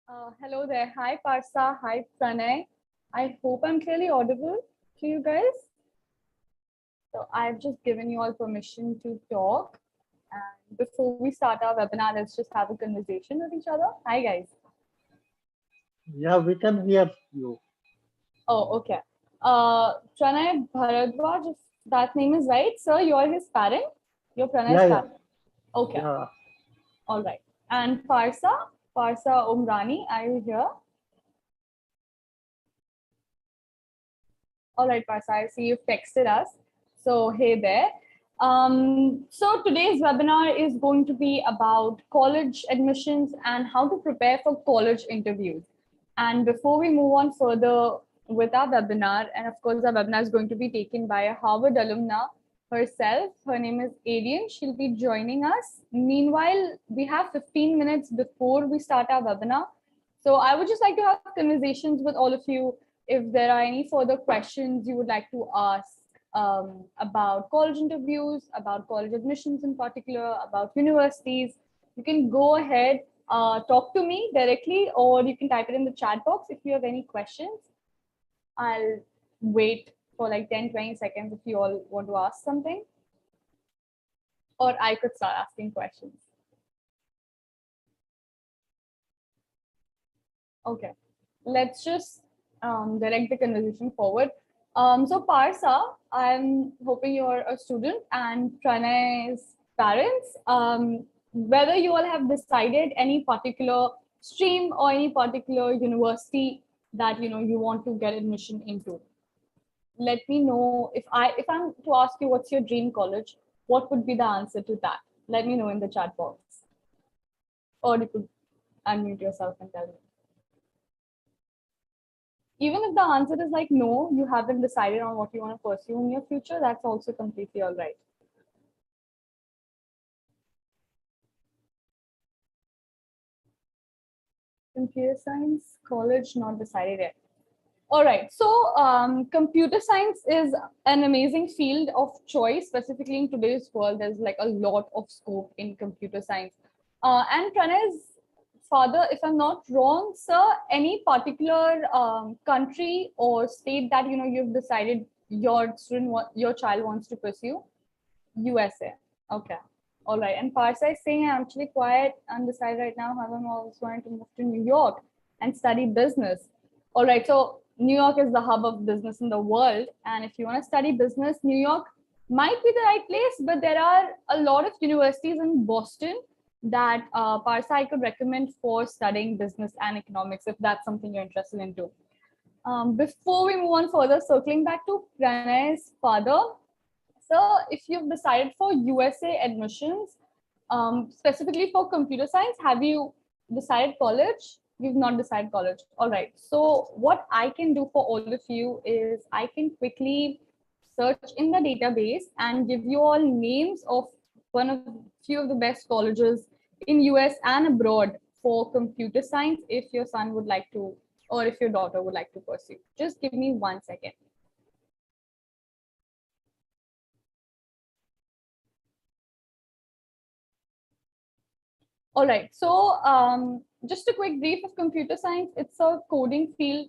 Hello there. Hi, Parsa. Hi, Pranay. I hope I'm clearly audible to you guys. So I've just given you all permission to talk. And before we start our webinar, let's just have a conversation with each other. Hi, guys. Yeah, we can hear you. Oh, okay. Pranay Bharadwaj, if that name is right, sir, you're his parent. You're Pranay's Yeah, yeah, parent. Okay. yeah. All right. And Parsa Umrani, are you here? All right, Parsa, I see you've texted us. So, hey there. So, today's webinar is going to be about college admissions and how to prepare for college interviews. And before we move on further with our webinar, and of course, our webinar is going to be taken by a Harvard alumna herself. Her name is Arian. She'll be joining us. Meanwhile, we have 15 minutes before we start our webinar. So, I would just like to have conversations with all of you if there are any further questions you would like to ask about college interviews, about college admissions in particular, about universities, you can go ahead, talk to me directly, or you can type it in the chat box if you have any questions. I'll wait for like 10-20 seconds if you all want to ask something. Or I could start asking questions. Okay, let's just direct the conversation forward. So Parsa, I'm hoping you're a student and Pranay's parents. Whether you all have decided any particular stream or any particular university that you want to get admission into. Let me know if I'm to ask you what's your dream college, what would be the answer to that? Let me know in the chat box, or you could unmute yourself and tell me. Even if the answer is like no, you haven't decided on what you want to pursue in your future, that's also completely all right. Computer science, college, not decided yet. All right, so computer science is an amazing field of choice, specifically in today's world. There's like a lot of scope in computer science. And Pranay's father, if I'm not wrong, sir, any particular country or state that you've decided your child wants to pursue? USA. Okay. All right. And Parsa is saying I'm actually quite undecided right now. However, I'm always wanting to move to New York and study business. All right. So New York is the hub of business in the world. And if you want to study business, New York might be the right place, but there are a lot of universities in Boston that Parsa I could recommend for studying business and economics if that's something you're interested in too. Before we move on further, circling back to Pranay's father, so if you've decided for USA admissions, specifically for computer science, have you decided college? You've not decided college. All right. So what I can do for all of you is I can quickly search in the database and give you all names of few of the best colleges in US and abroad for computer science if your son would like to, or if your daughter would like to pursue. Just give me 1 second. All right. So just a quick brief of computer science. It's a coding field.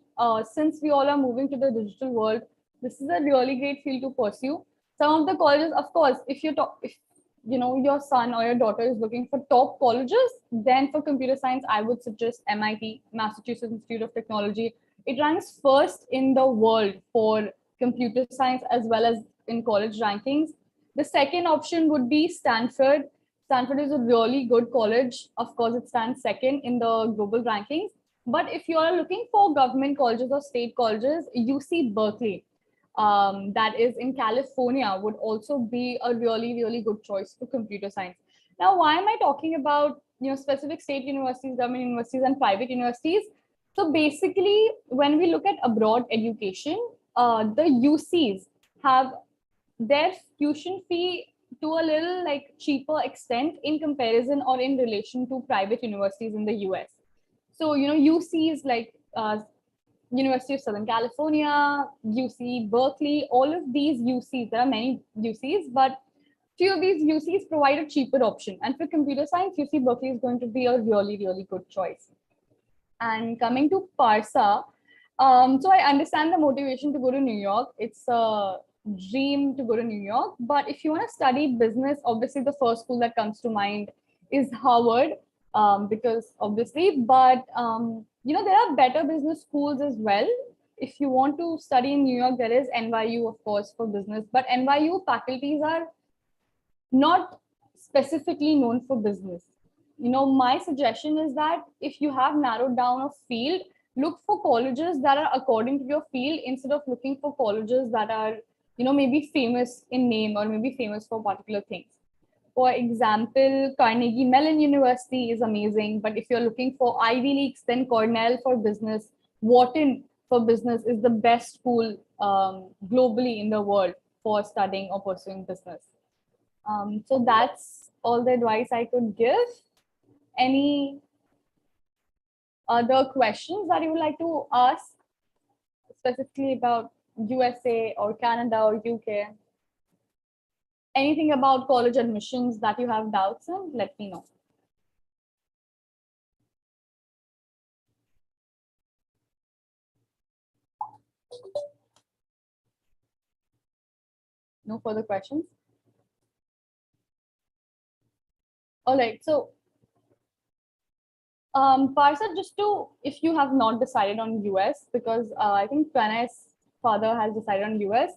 Since we all are moving to the digital world, this is a really great field to pursue. Some of the colleges, of course, if your son or your daughter is looking for top colleges, then for computer science, I would suggest MIT, Massachusetts Institute of Technology. It ranks first in the world for computer science as well as in college rankings. The second option would be Stanford. Stanford is a really good college. Of course, it stands second in the global rankings. But if you are looking for government colleges or state colleges, UC Berkeley, that is in California, would also be a really, really good choice for computer science. Now, why am I talking about specific state universities, government universities, and private universities? So basically, when we look at abroad education, the UCs have their tuition fee to a little like cheaper extent in comparison or in relation to private universities in the US. So UCs like University of Southern California, UC Berkeley, all of these UCs, there are many UCs, but few of these UCs provide a cheaper option. And for computer science, UC Berkeley is going to be a really, really good choice. And coming to Parsa, so I understand the motivation to go to New York. It's a dream to go to New York. But if you want to study business, obviously the first school that comes to mind is Harvard, because obviously, but there are better business schools as well. If you want to study in New York, there is NYU, of course, for business, but NYU faculties are not specifically known for business. My suggestion is that if you have narrowed down a field, look for colleges that are according to your field instead of looking for colleges that are, maybe famous in name or maybe famous for particular things. For example, Carnegie Mellon University is amazing, but if you're looking for Ivy Leagues, then Cornell for business, Wharton for business is the best school globally in the world for studying or pursuing business. So that's all the advice I could give. Any other questions that you would like to ask specifically about USA or Canada or UK? Anything about college admissions that you have doubts in, let me know. No further questions? All right, so Parsa, if you have not decided on US, because I think Pranay's father has decided on US.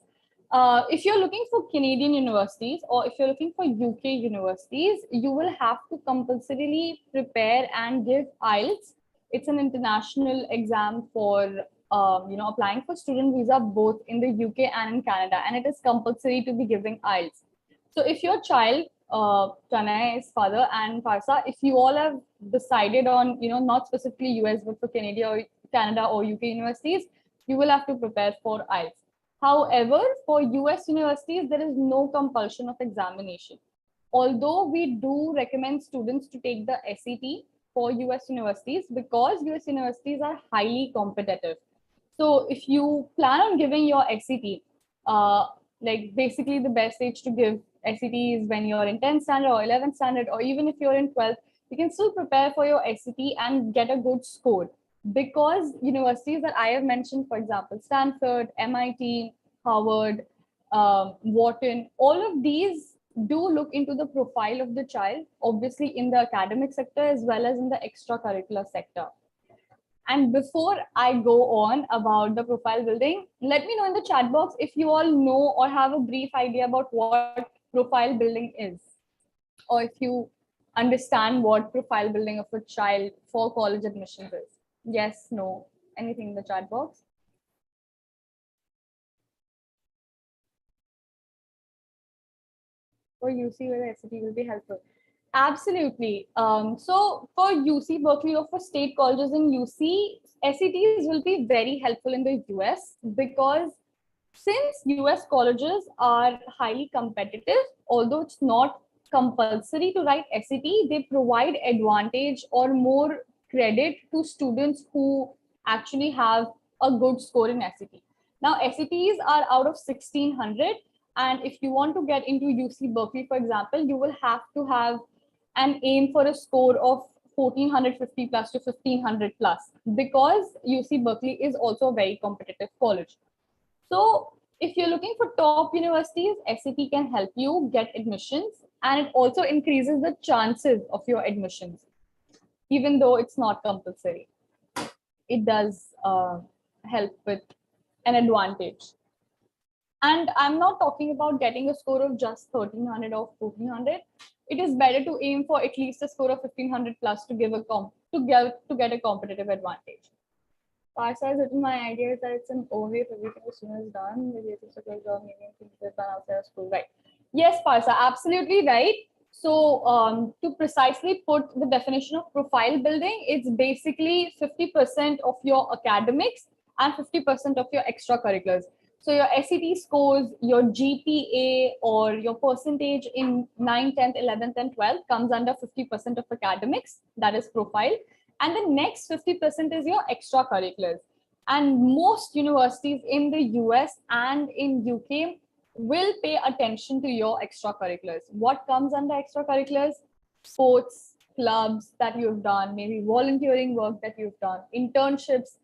If you're looking for Canadian universities or if you're looking for UK universities, you will have to compulsorily prepare and give IELTS. It's an international exam for applying for student visa both in the UK and in Canada, and it is compulsory to be giving IELTS. So if your child, Pranay's father and Parsa, if you all have decided on, not specifically US, but for Canada or UK universities, you will have to prepare for IELTS. However, for US universities, there is no compulsion of examination. Although we do recommend students to take the SAT for US universities because US universities are highly competitive. So if you plan on giving your SAT, like basically the best age to give SAT is when you're in 10th standard or 11th standard, or even if you're in 12th, you can still prepare for your SAT and get a good score. Because universities that I have mentioned, for example, Stanford, MIT, Harvard, Wharton, all of these do look into the profile of the child, obviously in the academic sector as well as in the extracurricular sector. And before I go on about the profile building, let me know in the chat box if you all know or have a brief idea about what profile building is, or if you understand what profile building of a child for college admissions is. Yes, no, anything in the chat box? For UC, whether SAT will be helpful. Absolutely. So for UC Berkeley or for state colleges in UC, SATs will be very helpful in the US because since US colleges are highly competitive, although it's not compulsory to write SAT, they provide advantage or more credit to students who actually have a good score in SAT. Now, SATs are out of 1600. And if you want to get into UC Berkeley, for example, you will have to have an aim for a score of 1450 plus to 1500 plus because UC Berkeley is also a very competitive college. So if you're looking for top universities, SAT can help you get admissions, and it also increases the chances of your admissions, even though it's not compulsory. It does help with an advantage. And I'm not talking about getting a score of just 1300 or 1400. It is better to aim for at least a score of 1500 plus to get a competitive advantage. Parsa has written, my idea is that it's an overview of everything the student has done. The basics of your job, maybe things they've done outside of school. Right. Yes, Parsa, absolutely right. So to precisely put the definition of profile building, it's basically 50% of your academics and 50% of your extracurriculars. So your SAT scores, your GPA or your percentage in 9th, 10th, 11th, and 12th comes under 50% of academics, that is profile. And the next 50% is your extracurriculars. And most universities in the US and in UK will pay attention to your extracurriculars. What comes under extracurriculars? Sports, clubs that you've done, maybe volunteering work that you've done, internships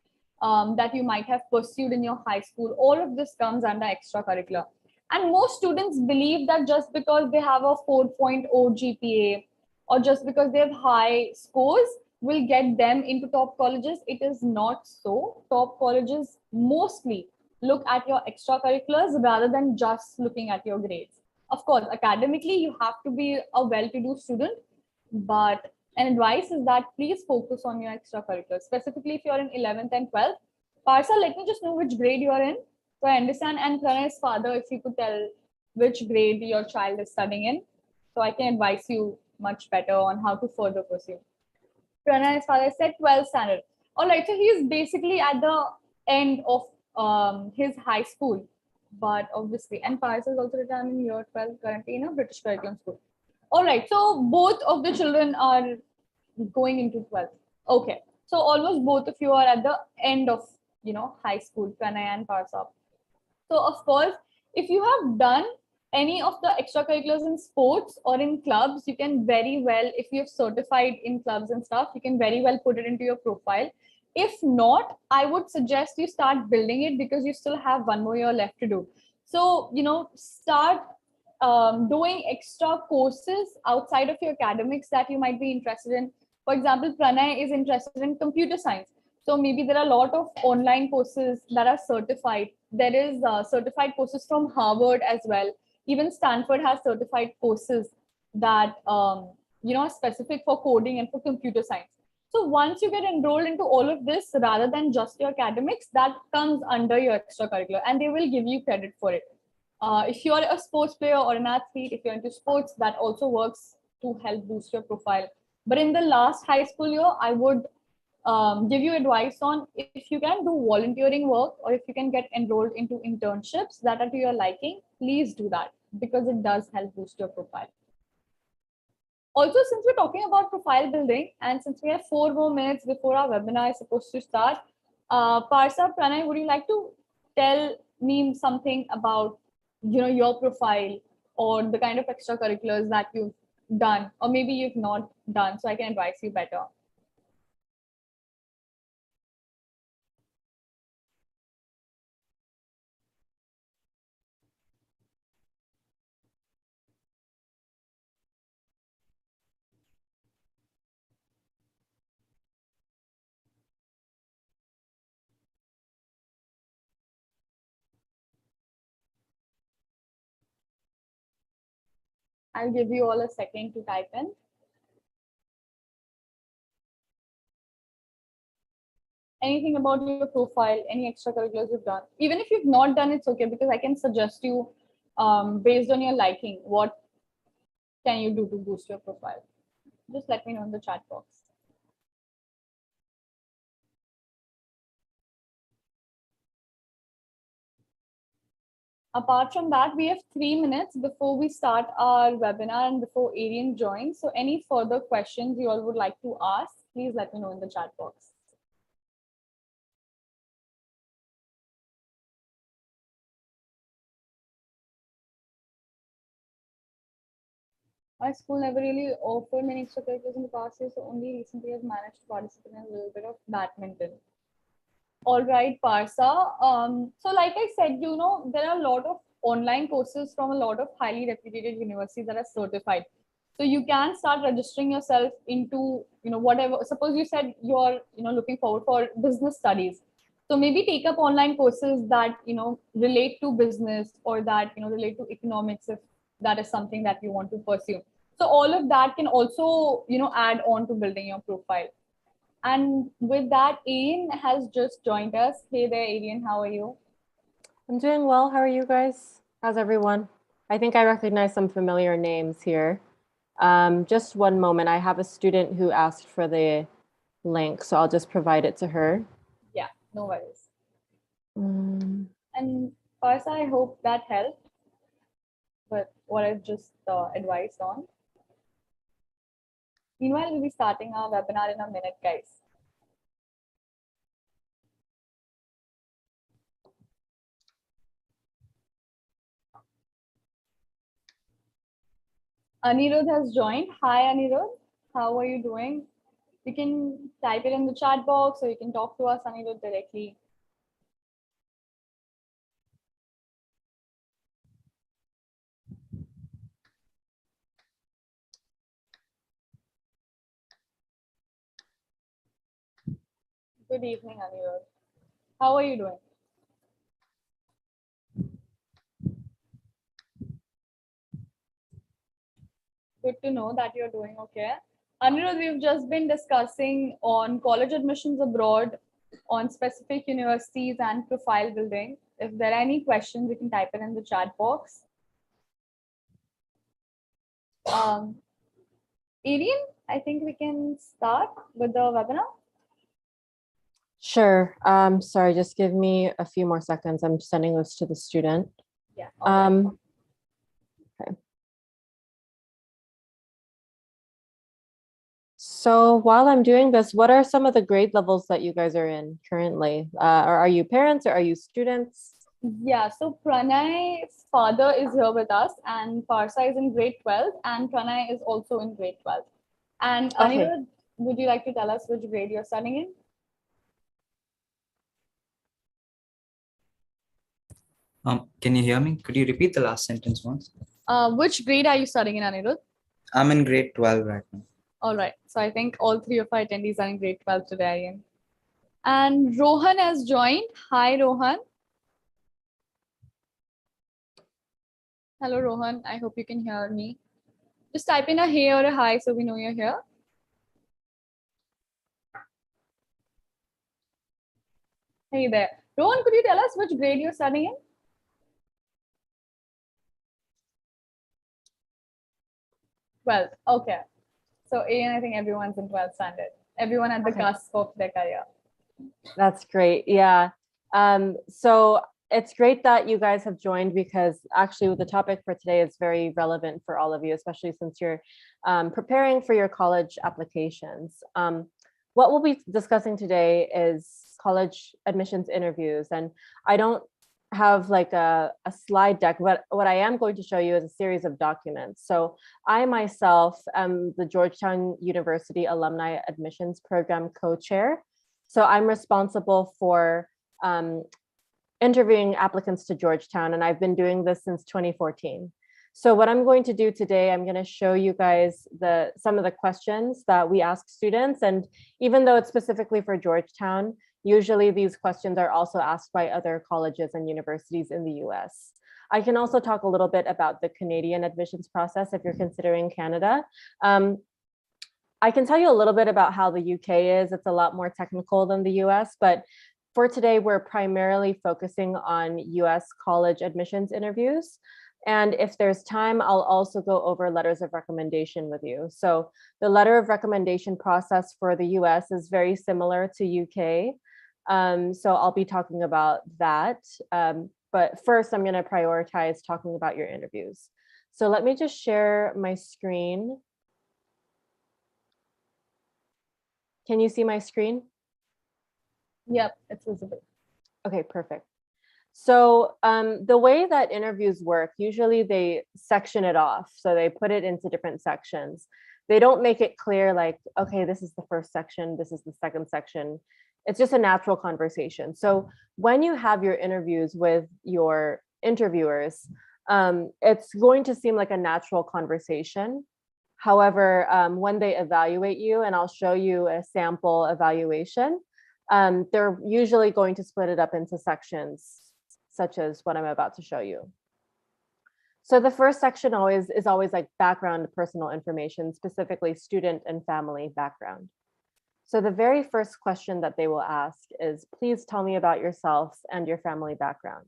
that you might have pursued in your high school. All of this comes under extracurricular. And most students believe that just because they have a 4.0 GPA or just because they have high scores will get them into top colleges. It is not so. Top colleges mostly look at your extracurriculars rather than just looking at your grades. Of course, academically, you have to be a well-to-do student, but an advice is that please focus on your extracurriculars, specifically if you're in 11th and 12th. Parsa, let me just know which grade you are in, so I understand. And Pranay's father, if you could tell which grade your child is studying in, so I can advise you much better on how to further pursue. Pranay's father said 12th standard. All right, so he's basically at the end of his high school, but obviously, and Parsa is also retired in year 12 currently in a British curriculum school. All right, so both of the children are going into 12th. Okay, so almost both of you are at the end of high school, Pranay and Parsa. So of course, if you have done any of the extracurriculars in sports or in clubs, you can very well, if you've certified in clubs and stuff, you can very well put it into your profile. If not, I would suggest you start building it because you still have one more year left to do. So, start doing extra courses outside of your academics that you might be interested in. For example, Pranay is interested in computer science. So maybe there are a lot of online courses that are certified. There is certified courses from Harvard as well. Even Stanford has certified courses that are specific for coding and for computer science. So once you get enrolled into all of this, rather than just your academics, that comes under your extracurricular, and they will give you credit for it. If you're a sports player or an athlete, if you're into sports, that also works to help boost your profile. But in the last high school year, I would give you advice on if you can do volunteering work or if you can get enrolled into internships that are to your liking, please do that because it does help boost your profile. Also, since we're talking about profile building and since we have 4 more minutes before our webinar is supposed to start, Parsa, Pranay, would you like to tell me something about your profile or the kind of extracurriculars that you've done or maybe you've not done so I can advise you better? I'll give you all a second to type in. Anything about your profile, any extracurriculars you've done. Even if you've not done, it's okay because I can suggest you based on your liking, what can you do to boost your profile? Just let me know in the chat box. Apart from that, we have 3 minutes before we start our webinar and before Arian joins. So any further questions you all would like to ask, please let me know in the chat box. My school never really offered many extracurriculars in the past year, so only recently I've managed to participate in a little bit of badminton. All right, Parsa. So like I said, there are a lot of online courses from a lot of highly reputed universities that are certified. So you can start registering yourself into, whatever. Suppose you said you're, looking forward for business studies. So maybe take up online courses that, relate to business or that, relate to economics if that is something that you want to pursue. So all of that can also, add on to building your profile. And with that, Arian has just joined us. Hey there, Arian, how are you? I'm doing well. How are you guys? How's everyone? I think I recognize some familiar names here. Just one moment. I have a student who asked for the link, so I'll just provide it to her. Yeah, no worries. And Parsa, I hope that helped. But what I've just advised on. Meanwhile, we'll be starting our webinar in a minute, guys. Anirudh has joined. Hi, Anirudh. How are you doing? You can type it in the chat box or you can talk to us, Anirudh, directly. Good evening, Anirudh. How are you doing? Good to know that you're doing okay. Anirudh, we've just been discussing on college admissions abroad, on specific universities and profile building. If there are any questions, you can type it in the chat box. Arian, I think we can start with the webinar. Sure. Sorry, just give me a few more seconds. I'm sending this to the student. Yeah. Okay. Okay. So while I'm doing this, what are some of the grade levels that you guys are in currently? Or are you parents or are you students? Yeah, so Pranay's father is here with us, and Parsa is in grade 12, and Pranay is also in grade 12. And Okay. Anirudh, would you like to tell us which grade you're studying in? Can you hear me? Could you repeat the last sentence once? Which grade are you studying in, Anirudh? I'm in grade 12 right now. All right. So I think all three of our attendees are in grade 12 today, Aryan. And Rohan has joined. Hi, Rohan. Hello, Rohan. I hope you can hear me. Just type in a hey or a hi so we know you're here. Hey there. Rohan, could you tell us which grade you're studying in? 12th. Okay. So Aryan, I think everyone's in 12th standard. Everyone at the Okay. cusp of their career. That's great. Yeah. So it's great that you guys have joined because actually the topic for today is very relevant for all of you, especially since you're preparing for your college applications. What we'll be discussing today is college admissions interviews. And I don't have like a slide deck, but what I am going to show you is a series of documents. So I myself am the Georgetown University Alumni Admissions Program co-chair. So I'm responsible for interviewing applicants to Georgetown, and I've been doing this since 2014. So what I'm going to do today, I'm going to show you guys some of the questions that we ask students. And even though it's specifically for Georgetown, usually these questions are also asked by other colleges and universities in the US. I can also talk a little bit about the Canadian admissions process if you're considering Canada. I can tell you a little bit about how the UK is. It's a lot more technical than the US, but for today, we're primarily focusing on US college admissions interviews. And if there's time, I'll also go over letters of recommendation with you. So the letter of recommendation process for the US is very similar to UK. So I'll be talking about that. But first, I'm going to prioritize talking about your interviews. So let me just share my screen. Can you see my screen? Yep, it's visible. Okay, perfect. So the way that interviews work, usually they section it off. So they put it into different sections. They don't make it clear like, okay, this is the first section, this is the second section. It's just a natural conversation. So when you have your interviews with your interviewers, it's going to seem like a natural conversation. However, when they evaluate you, and I'll show you a sample evaluation, they're usually going to split it up into sections, such as what I'm about to show you. So the first section is always like background personal information, specifically student and family background. So the very first question that they will ask is, please tell me about yourself and your family background.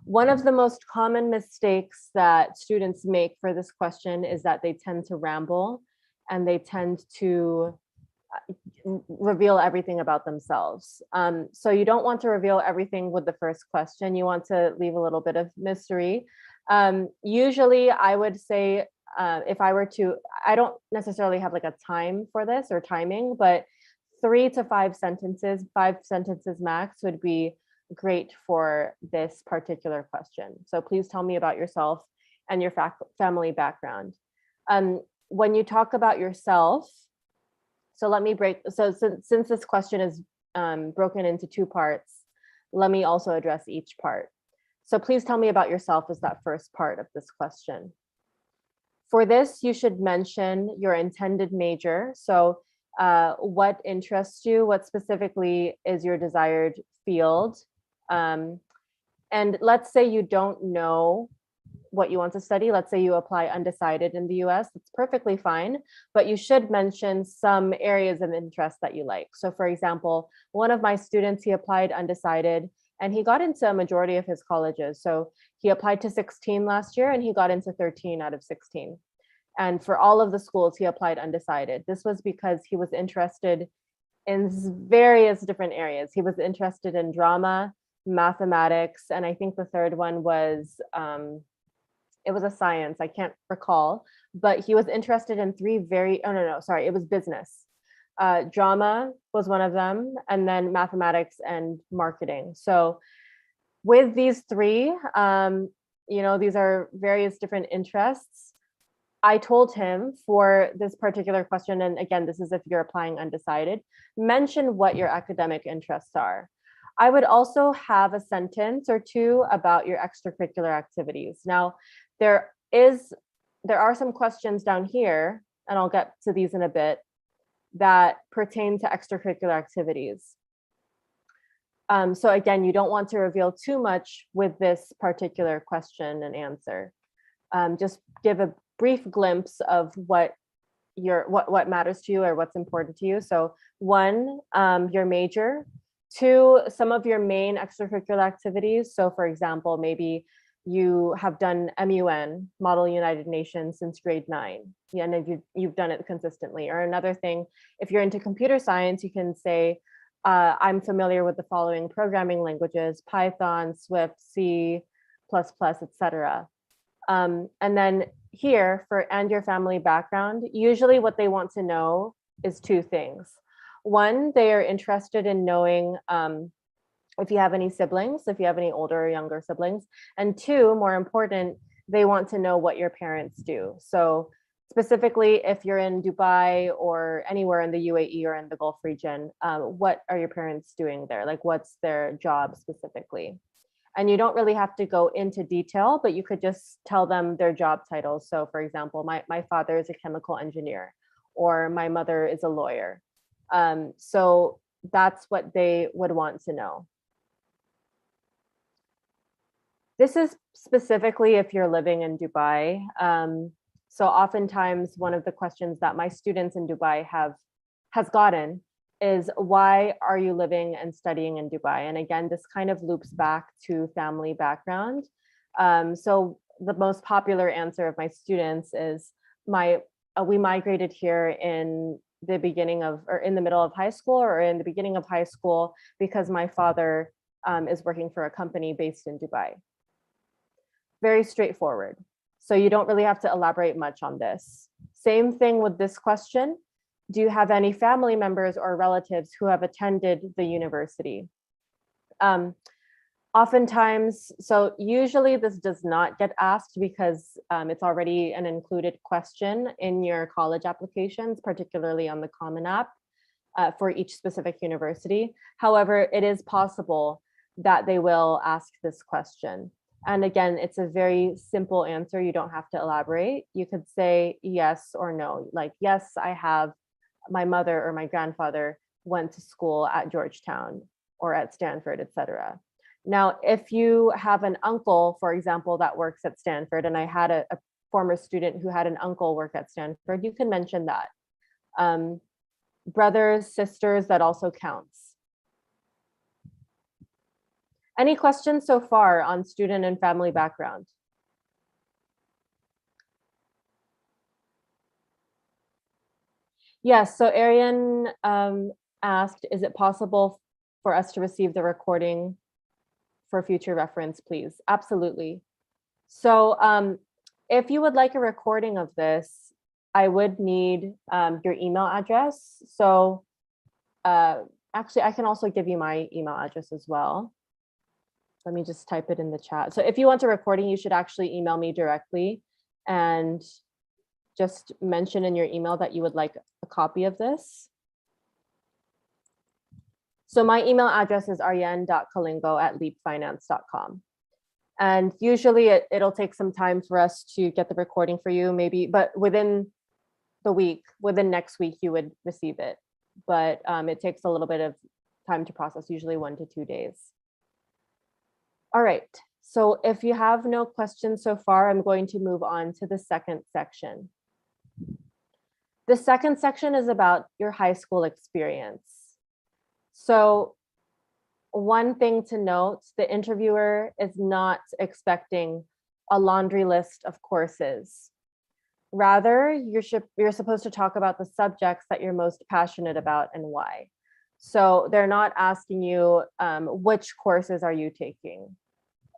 One of the most common mistakes that students make for this question is that they tend to ramble and they tend to reveal everything about themselves. So you don't want to reveal everything with the first question. You want to leave a little bit of mystery. Usually I would say, if I were to, I don't necessarily have like a time for this or timing, but 3 to 5 sentences max would be great for this particular question. So please tell me about yourself and your family background. when you talk about yourself, so let me break, so since this question is broken into two parts, let me also address each part. So please tell me about yourself is that first part of this question. For this, you should mention your intended major. So what interests you, what specifically is your desired field. And let's say you don't know what you want to study. Let's say you apply undecided in the US, it's perfectly fine, but you should mention some areas of interest that you like. So for example, one of my students, he applied undecided and he got into a majority of his colleges. So he applied to 16 last year and he got into 13 out of 16. And for all of the schools, he applied undecided. This was because he was interested in various different areas. He was interested in drama, mathematics, and I think the third one was, it was a science, I can't recall, but he was interested in it was business. Drama was one of them, and then mathematics and marketing. So with these three, these are various different interests. I told him for this particular question, and again, this is if you're applying undecided, mention what your academic interests are. I would also have a sentence or two about your extracurricular activities. Now, there are some questions down here, and I'll get to these in a bit, that pertain to extracurricular activities. So again, you don't want to reveal too much with this particular question and answer. Just give a brief glimpse of what matters to you or what's important to you. So 1, your major. 2, some of your main extracurricular activities. So for example, maybe you have done MUN, Model United Nations, since grade 9. Yeah, and you've done it consistently. Or another thing, if you're into computer science, you can say, I'm familiar with the following programming languages: Python, Swift, C++, etc. And then here, and your family background, usually what they want to know is 2 things. 1, they are interested in knowing if you have any siblings, if you have any older or younger siblings. And 2, more important, they want to know what your parents do. So specifically, if you're in Dubai or anywhere in the UAE or in the Gulf region, what are your parents doing there? Like, what's their job specifically? And you don't really have to go into detail, but you could just tell them their job titles. So for example, my father is a chemical engineer, or my mother is a lawyer. So that's what they would want to know. This is specifically if you're living in Dubai. So oftentimes one of the questions that my students in Dubai has gotten is, why are you living and studying in Dubai? And again, this kind of loops back to family background. So the most popular answer of my students is, we migrated here in the beginning of, or in the middle of high school, or in the beginning of high school, because my father is working for a company based in Dubai. Very straightforward. So you don't really have to elaborate much on this. Same thing with this question. Do you have any family members or relatives who have attended the university? Oftentimes, so usually this does not get asked because it's already an included question in your college applications, particularly on the Common App for each specific university. However, it is possible that they will ask this question. And again, it's a very simple answer. You don't have to elaborate. You could say yes or no, like, yes, I have, my mother or my grandfather went to school at Georgetown or at Stanford, etc. Now, if you have an uncle, for example, that works at Stanford, and I had a former student who had an uncle work at Stanford, you can mention that. Brothers, sisters, that also counts. Any questions so far on student and family background? Yes, so Arian asked, is it possible for us to receive the recording for future reference, please? Absolutely. So if you would like a recording of this, I would need your email address. So actually, I can also give you my email address as well. Let me just type it in the chat. So if you want a recording, you should actually email me directly, and just mention in your email that you would like a copy of this. So my email address is aryan.kalingo@leapfinance.com. And usually it'll take some time for us to get the recording for you, maybe, but within next week, you would receive it. But it takes a little bit of time to process, usually 1 to 2 days. All right, so if you have no questions so far, I'm going to move on to the second section. The second section is about your high school experience. So one thing to note, the interviewer is not expecting a laundry list of courses. Rather, you're supposed to talk about the subjects that you're most passionate about and why. So they're not asking you which courses are you taking.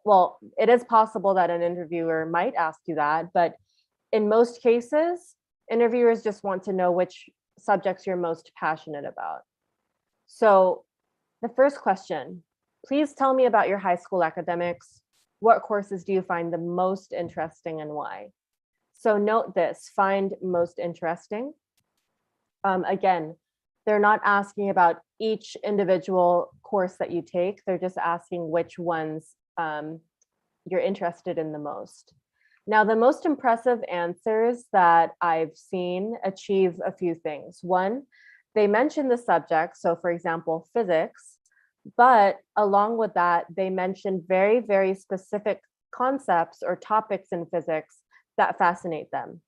Well, it is possible that an interviewer might ask you that, but in most cases, interviewers just want to know which subjects you're most passionate about. So the first question, please tell me about your high school academics. What courses do you find the most interesting and why? So note this, find most interesting. Again, they're not asking about each individual course that you take. They're just asking which ones you're interested in the most. Now, the most impressive answers that I've seen achieve a few things. One, they mention the subject. So for example, physics, but along with that, they mention very, very specific concepts or topics in physics that fascinate them.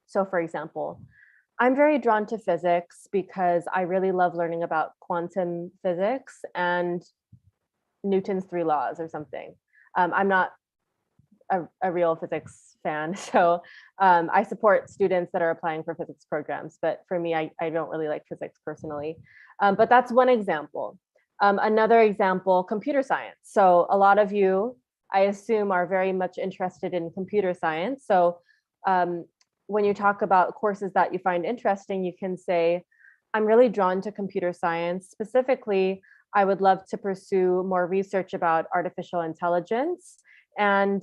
So for example, I'm very drawn to physics because I really love learning about quantum physics and Newton's 3 laws or something. I'm not a real physics fan, so I support students that are applying for physics programs, but for me, I don't really like physics personally. But that's one example. Another example, computer science. So a lot of you, I assume, are very much interested in computer science. So when you talk about courses that you find interesting, you can say, I'm really drawn to computer science. Specifically, I would love to pursue more research about artificial intelligence and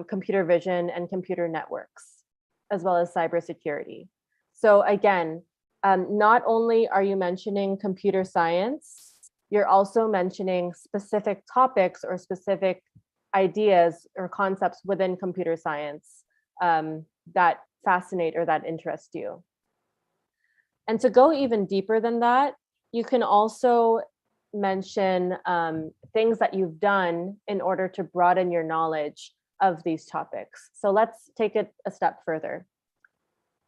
computer vision and computer networks, as well as cybersecurity. So again, not only are you mentioning computer science, you're also mentioning specific topics or specific ideas or concepts within computer science that fascinate or that interest you. And to go even deeper than that, you can also mention things that you've done in order to broaden your knowledge of these topics. So let's take it a step further.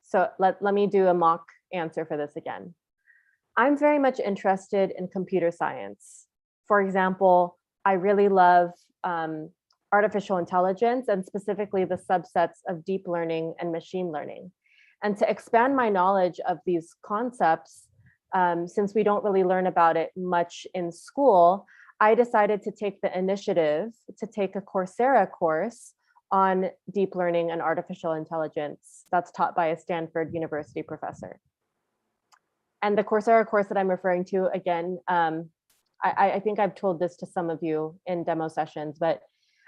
So let me do a mock answer for this again. I'm very much interested in computer science. For example, I really love artificial intelligence and specifically the subsets of deep learning and machine learning. And to expand my knowledge of these concepts, since we don't really learn about it much in school, I decided to take the initiative to take a Coursera course on deep learning and artificial intelligence that's taught by a Stanford University professor. And the Coursera course that I'm referring to, again, I think I've told this to some of you in demo sessions, but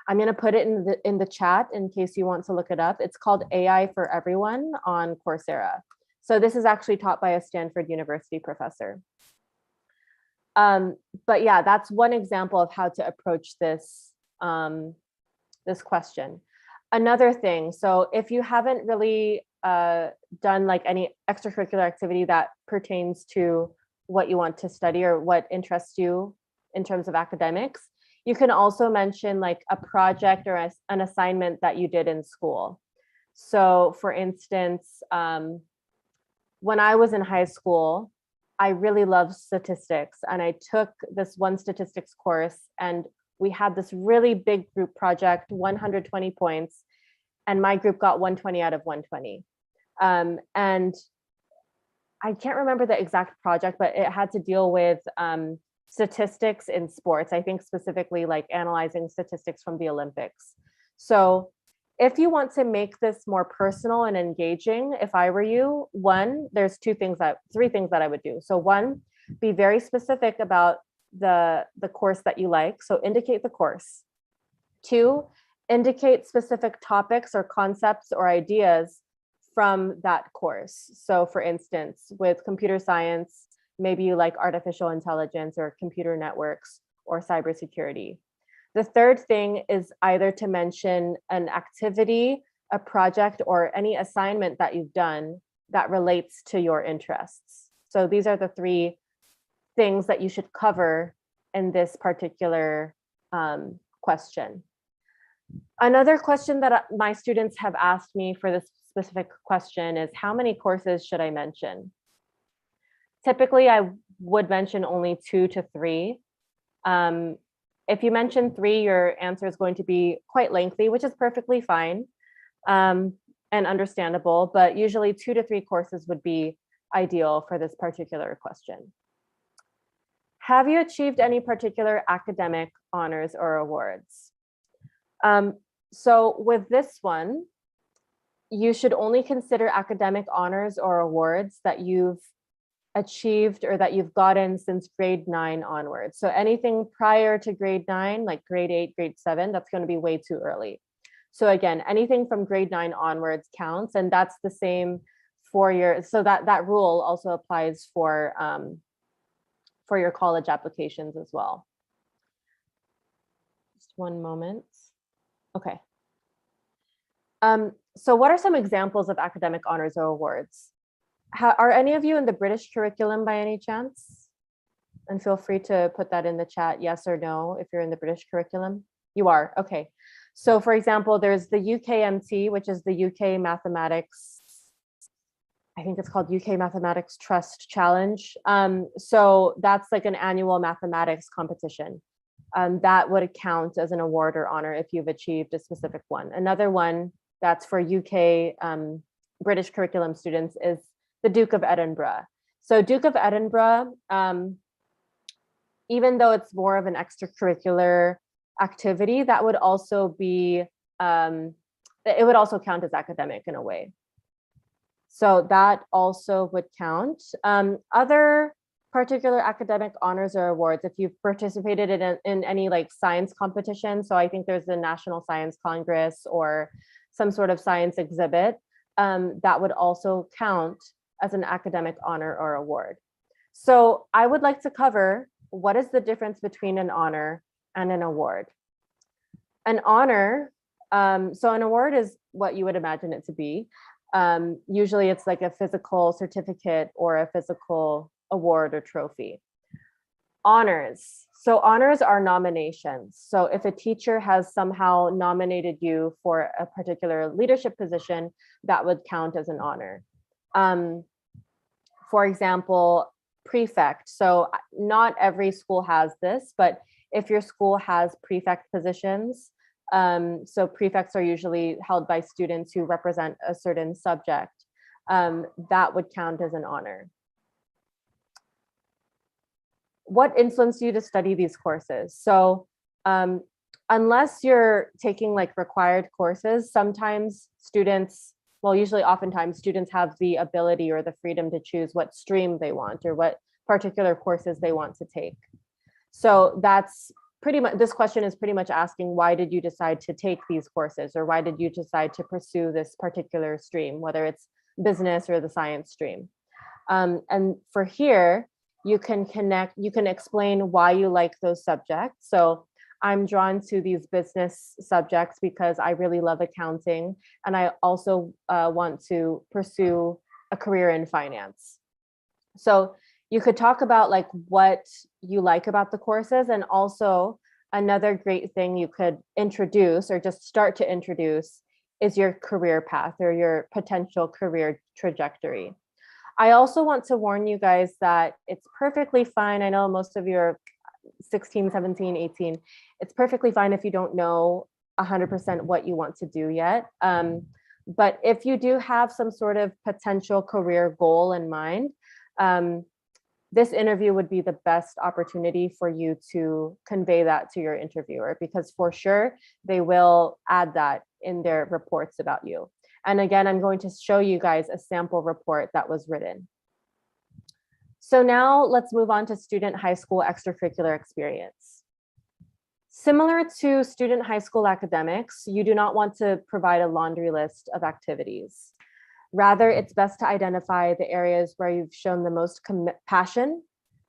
I'm going to put it in the chat in case you want to look it up. It's called AI for Everyone on Coursera. So this is actually taught by a Stanford University professor. But yeah, that's one example of how to approach this, this question. Another thing, so if you haven't really done like any extracurricular activity that pertains to what you want to study or what interests you in terms of academics, you can also mention like a project or an assignment that you did in school. So for instance, when I was in high school, I really loved statistics and I took this one statistics course and we had this really big group project, 120 points, and my group got 120 out of 120. And I can't remember the exact project, but it had to deal with statistics in sports. I think specifically like analyzing statistics from the Olympics. So if you want to make this more personal and engaging, if I were you, one, there's three things that I would do. So one, be very specific about the course that you like. So indicate the course. Two, indicate specific topics or concepts or ideas from that course. So for instance, with computer science, maybe you like artificial intelligence or computer networks or cybersecurity. The third thing is either to mention an activity, a project, or any assignment that you've done that relates to your interests. So these are the three things that you should cover in this particular question. Another question that my students have asked me for this specific question is, how many courses should I mention? Typically, I would mention only 2 to 3. If you mention 3, your answer is going to be quite lengthy, which is perfectly fine and understandable, but usually 2 to 3 courses would be ideal for this particular question. Have you achieved any particular academic honors or awards? So with this one, you should only consider academic honors or awards that you've achieved or that you've gotten since grade 9 onwards. So anything prior to grade 9, like grade 8, grade 7, that's going to be way too early. So again, anything from grade 9 onwards counts, and that's the same for your, so that rule also applies for your college applications as well. Just one moment. Okay. So what are some examples of academic honors or awards? Are any of you in the British curriculum by any chance? And feel free to put that in the chat, yes or no, if you're in the British curriculum. You are, okay. So for example, there's the UKMT, which is the UK Mathematics, I think it's called UK Mathematics Trust Challenge. So that's like an annual mathematics competition. That would count as an award or honor if you've achieved a specific one. Another one that's for UK British curriculum students is the Duke of Edinburgh. So Duke of Edinburgh, even though it's more of an extracurricular activity, that would also be, it would also count as academic in a way. So that also would count. Other particular academic honors or awards, if you've participated in any like science competition, so I think there's the National Science Congress or some sort of science exhibit, that would also count as an academic honor or award. So I would like to cover what is the difference between an honor and an award. An honor, so an award is what you would imagine it to be. Usually it's like a physical certificate or a physical award or trophy. Honors. So honors are nominations. So if a teacher has somehow nominated you for a particular leadership position, that would count as an honor. For example, prefect. So not every school has this, but if your school has prefect positions, so prefects are usually held by students who represent a certain subject, that would count as an honor. What influenced you to study these courses? So unless you're taking like required courses, sometimes students, well, usually oftentimes students have the ability or the freedom to choose what stream they want or what particular courses they want to take. So that's pretty much, this question is pretty much asking, why did you decide to take these courses, or why did you decide to pursue this particular stream, whether it's business or the science stream? And for here, you can connect, you can explain why you like those subjects. So I'm drawn to these business subjects because I really love accounting, and I also want to pursue a career in finance. So you could talk about like what you like about the courses, and also another great thing you could introduce or just start to introduce is your career path or your potential career trajectory. I also want to warn you guys that it's perfectly fine. I know most of you are 16, 17, 18. It's perfectly fine if you don't know 100% what you want to do yet. But if you do have some sort of potential career goal in mind, this interview would be the best opportunity for you to convey that to your interviewer, because for sure they will add that in their reports about you. And again, I'm going to show you guys a sample report that was written. So now let's move on to student high school extracurricular experience. Similar to student high school academics, you do not want to provide a laundry list of activities. Rather, it's best to identify the areas where you've shown the most passion,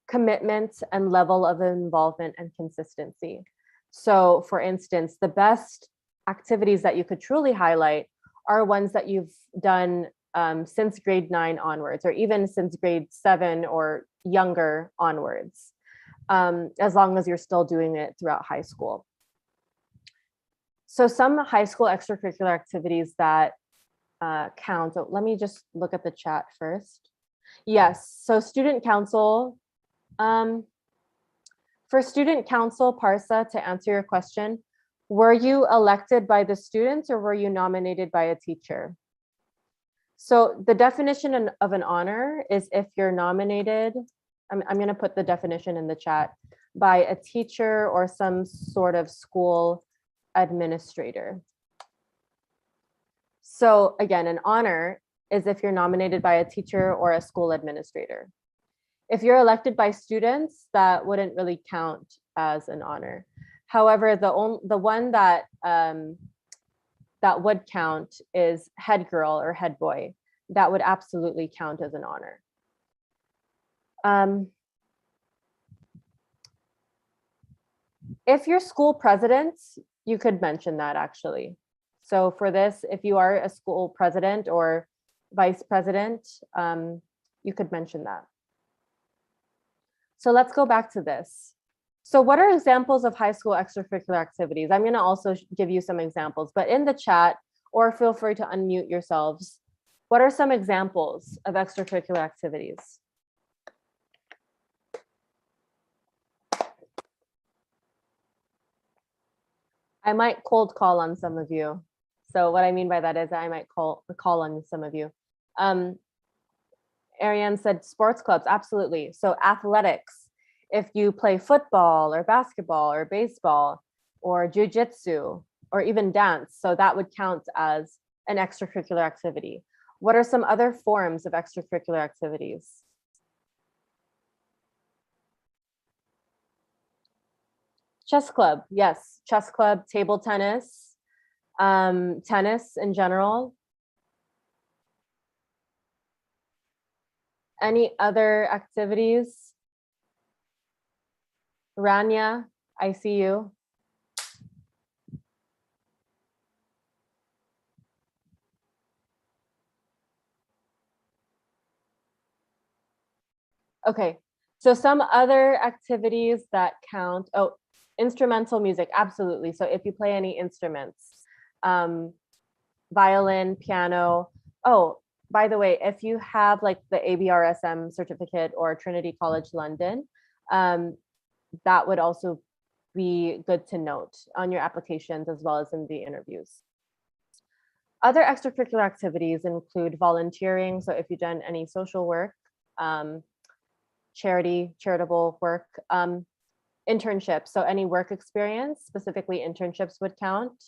commitment, and level of involvement and consistency. So for instance, the best activities that you could truly highlight are ones that you've done since grade 9 onwards, or even since grade 7 or younger onwards, as long as you're still doing it throughout high school. So some high school extracurricular activities that count. So let me just look at the chat first. Yes, so student council. For student council, Parsa, to answer your question, were you elected by the students or were you nominated by a teacher? So the definition of an honor is if you're nominated, I'm going to put the definition in the chat, by a teacher or some sort of school administrator. So again, an honor is if you're nominated by a teacher or a school administrator. If you're elected by students, that wouldn't really count as an honor. However, the one that that would count is head girl or head boy. That would absolutely count as an honor. If you're school president, you could mention that actually. So for this, if you are a school president or vice president, you could mention that. So let's go back to this. So what are examples of high school extracurricular activities? I'm going to also give you some examples, but in the chat, or feel free to unmute yourselves. What are some examples of extracurricular activities? I might cold call on some of you. So what I mean by that is I might call on some of you. Ariane said sports clubs, absolutely. So athletics, if you play football or basketball or baseball or jujitsu or even dance, so that would count as an extracurricular activity. What are some other forms of extracurricular activities? Chess club, yes, chess club, table tennis, tennis in general. Any other activities? Rania, I see you. Okay, so some other activities that count. Oh, instrumental music, absolutely. So if you play any instruments, violin, piano. Oh, by the way, if you have like the ABRSM certificate or Trinity College London, that would also be good to note on your applications as well as in the interviews. Other extracurricular activities include volunteering. So if you've done any social work, charitable work, internships. So any work experience, specifically internships would count.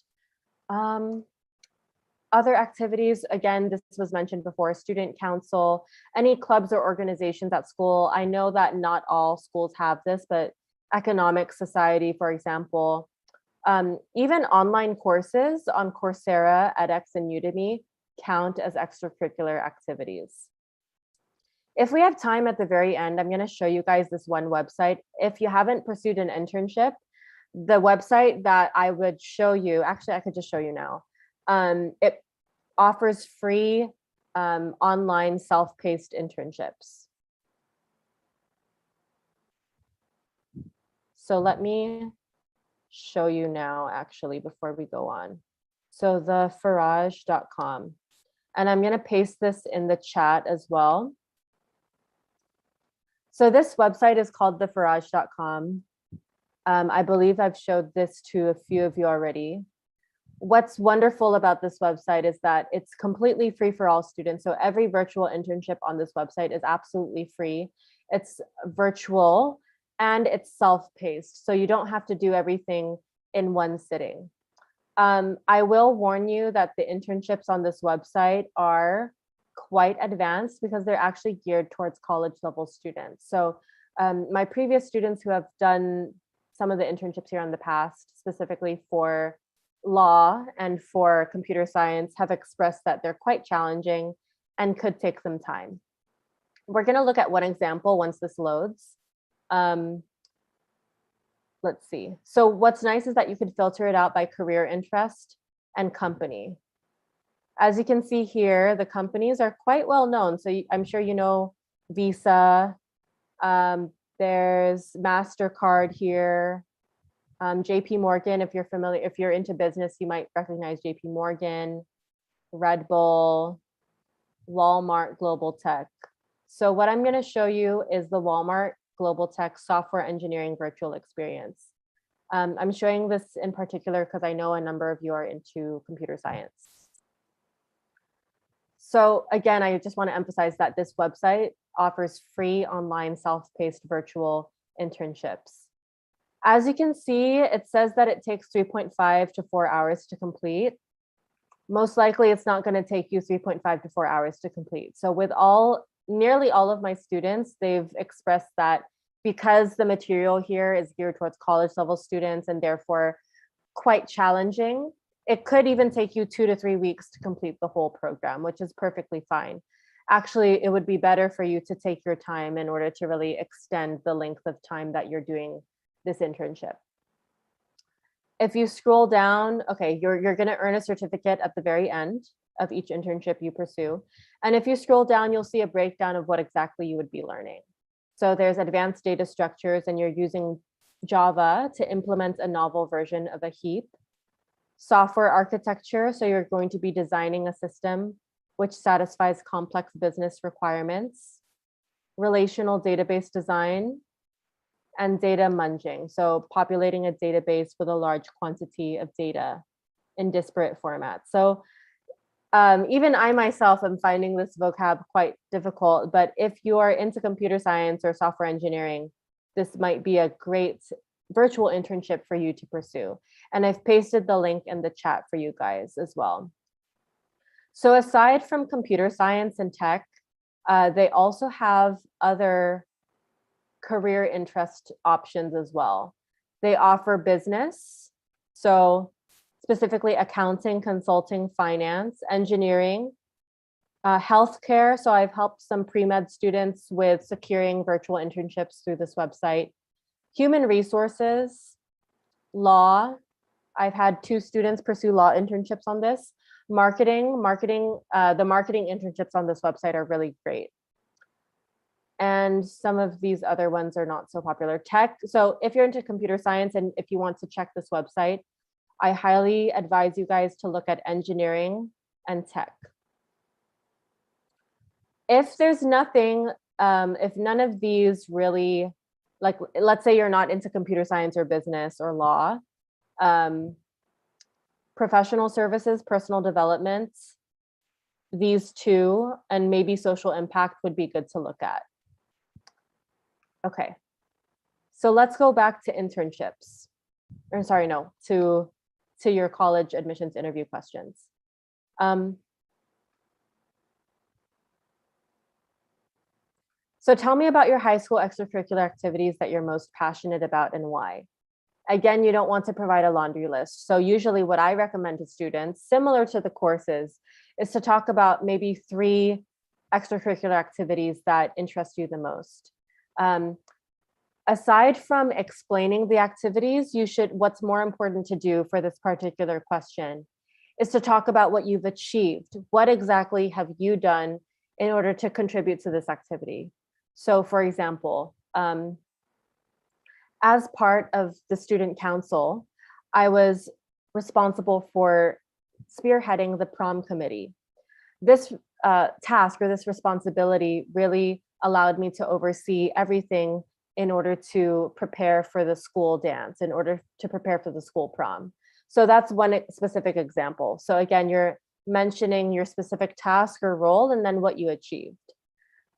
Other activities, again, this was mentioned before, student council, any clubs or organizations at school. I know that not all schools have this, but economic society, for example, even online courses on Coursera, edX, and Udemy count as extracurricular activities. If we have time at the very end, I'm going to show you guys this one website. If you haven't pursued an internship, the website that I would show you, actually, I could just show you now. It offers free online self-paced internships. So let me show you now, actually, before we go on. So the faraj.com, and I'm going to paste this in the chat as well. So this website is called thefaraj.com. I believe I've showed this to a few of you already. What's wonderful about this website is that it's completely free for all students. So every virtual internship on this website is absolutely free. It's virtual and it's self-paced. So you don't have to do everything in one sitting. I will warn you that the internships on this website are quite advanced because they're actually geared towards college level students. So my previous students who have done some of the internships here in the past, specifically for law and for computer science, have expressed that they're quite challenging and could take some time. We're going to look at one example once this loads. Let's see. So what's nice is that you could filter it out by career interest and company. As you can see here, the companies are quite well known. So I'm sure you know Visa, there's MasterCard here, JP Morgan, if you're familiar, if you're into business, you might recognize JP Morgan, Red Bull, Walmart Global Tech. So what I'm going to show you is the Walmart Global Tech Software Engineering Virtual Experience. I'm showing this in particular because I know a number of you are into computer science. So again, I just want to emphasize that this website offers free online self-paced virtual internships. As you can see, it says that it takes 3.5 to 4 hours to complete. Most likely it's not going to take you 3.5 to 4 hours to complete. So with nearly all of my students, they've expressed that because the material here is geared towards college level students and therefore quite challenging, it could even take you 2 to 3 weeks to complete the whole program, which is perfectly fine. Actually, it would be better for you to take your time in order to really extend the length of time that you're doing this internship. If you scroll down, okay, you're going to earn a certificate at the very end of each internship you pursue. And if you scroll down, you'll see a breakdown of what exactly you would be learning. So there's advanced data structures, and you're using Java to implement a novel version of a heap. Software architecture, so you're going to be designing a system which satisfies complex business requirements. Relational database design, and data munging, so populating a database with a large quantity of data in disparate formats. So even I myself am finding this vocab quite difficult, but if you are into computer science or software engineering, this might be a great virtual internship for you to pursue. And I've pasted the link in the chat for you guys as well. So aside from computer science and tech, they also have other career interest options as well. They offer business, so specifically accounting, consulting, finance, engineering, healthcare. So I've helped some pre-med students with securing virtual internships through this website. Human resources, law. I've had 2 students pursue law internships on this. Marketing, the marketing internships on this website are really great. And some of these other ones are not so popular. Tech, so if you're into computer science and if you want to check this website, I highly advise you guys to look at engineering and tech. If there's nothing, if none of these really, like, let's say you're not into computer science or business or law, professional services, personal development, these 2, and maybe social impact would be good to look at. Okay, so let's go back to internships. Or sorry, no, to your college admissions interview questions. So tell me about your high school extracurricular activities that you're most passionate about and why. Again, you don't want to provide a laundry list. So usually what I recommend to students, similar to the courses, is to talk about maybe 3 extracurricular activities that interest you the most. Aside from explaining the activities, what's more important to do for this particular question is to talk about what you've achieved. What exactly have you done in order to contribute to this activity? So for example, as part of the student council, I was responsible for spearheading the prom committee. This task or this responsibility really allowed me to oversee everything in order to prepare for the school dance, in order to prepare for the school prom. So that's one specific example. So again, you're mentioning your specific task or role and then what you achieved.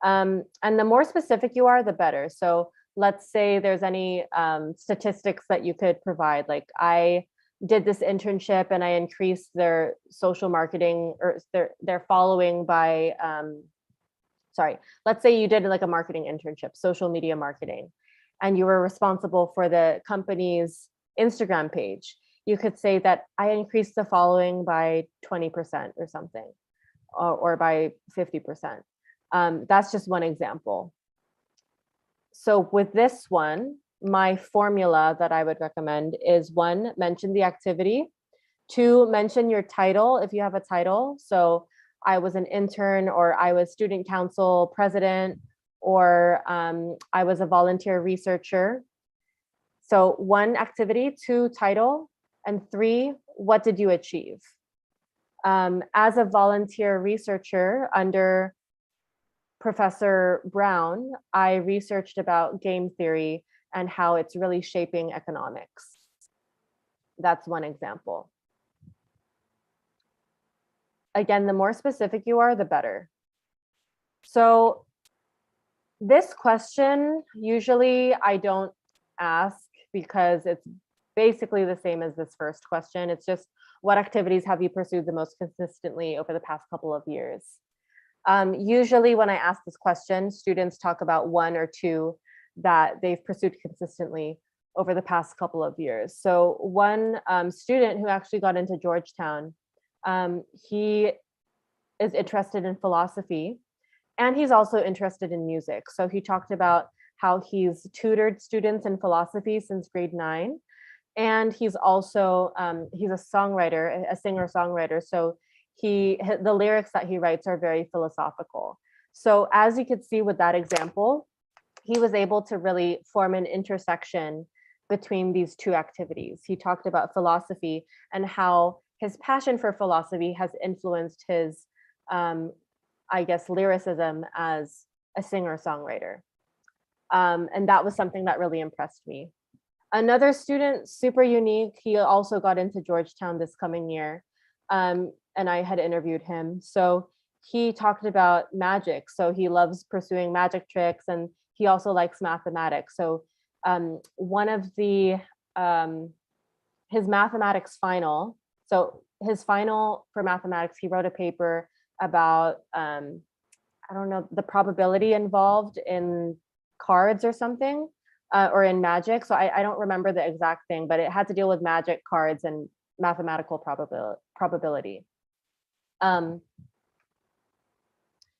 And the more specific you are, the better. So let's say there's any statistics that you could provide, like I did this internship and I increased their social marketing or their following by, let's say you did like a marketing internship, social media marketing, and you were responsible for the company's Instagram page. You could say that I increased the following by 20% or something. or by 50%. That's just one example. So with this one, my formula that I would recommend is 1, mention the activity. 2, mention your title if you have a title. So I was an intern, or I was student council president, or I was a volunteer researcher. So 1, activity, 2, title, and 3, what did you achieve? As a volunteer researcher under Professor Brown, I researched about game theory and how it's really shaping economics. That's one example. Again, the more specific you are, the better. So this question, usually I don't ask because it's basically the same as this first question. It's just, what activities have you pursued the most consistently over the past couple of years? Usually when I ask this question, students talk about 1 or 2 that they've pursued consistently over the past couple of years. So one student who actually got into Georgetown, he is interested in philosophy, and he's also interested in music. So he talked about how he's tutored students in philosophy since grade 9. And he's also, he's a songwriter, a singer-songwriter. So the lyrics that he writes are very philosophical. So as you could see with that example, he was able to really form an intersection between these 2 activities. He talked about philosophy and how his passion for philosophy has influenced his, I guess, lyricism as a singer-songwriter. And that was something that really impressed me. Another student, super unique, he also got into Georgetown this coming year, and I had interviewed him. So he talked about magic. So he loves pursuing magic tricks, and he also likes mathematics. So one of the, his mathematics final, so his final for mathematics, he wrote a paper about, I don't know, the probability involved in cards or something, or in magic. So I don't remember the exact thing, but it had to deal with magic cards and mathematical probability.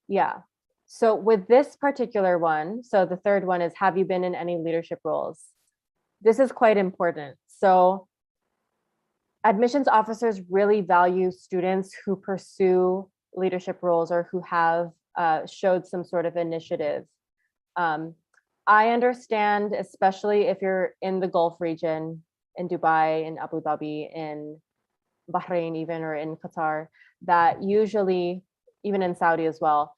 Yeah. So with this particular one, so the third one is, have you been in any leadership roles? This is quite important. So admissions officers really value students who pursue leadership roles or who have showed some sort of initiative. I understand, especially if you're in the Gulf region, in Dubai, in Abu Dhabi, in Bahrain even, or in Qatar, that usually, even in Saudi as well,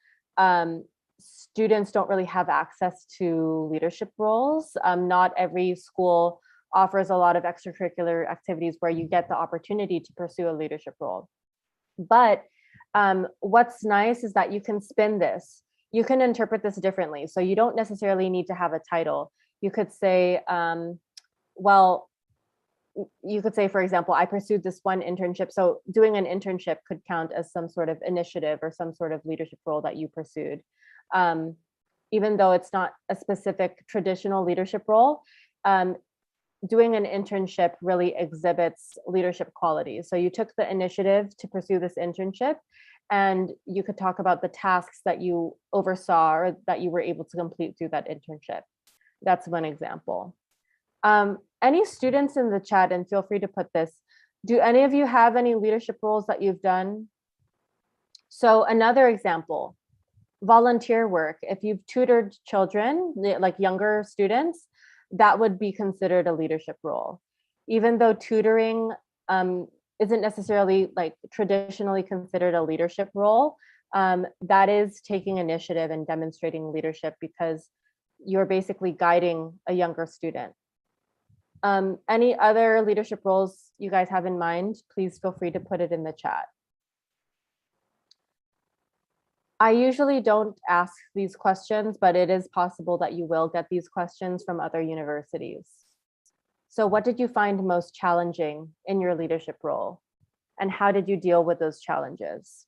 students don't really have access to leadership roles. Not every school offers a lot of extracurricular activities where you get the opportunity to pursue a leadership role. But what's nice is that you can spin this. You can interpret this differently. So you don't necessarily need to have a title. You could say, well, you could say, for example, I pursued this one internship. So doing an internship could count as some sort of initiative or some sort of leadership role that you pursued. Even though it's not a specific traditional leadership role, doing an internship really exhibits leadership qualities. So you took the initiative to pursue this internship, and you could talk about the tasks that you oversaw or that you were able to complete through that internship. That's one example. Any students in the chat, and feel free to put this, do any of you have any leadership roles that you've done? So another example, volunteer work. If you've tutored children, like younger students, that would be considered a leadership role. Even though tutoring isn't necessarily like traditionally considered a leadership role, that is taking initiative and demonstrating leadership because you're basically guiding a younger student. Any other leadership roles you guys have in mind, please feel free to put it in the chat. I usually don't ask these questions, but it is possible that you will get these questions from other universities. So what did you find most challenging in your leadership role? And how did you deal with those challenges?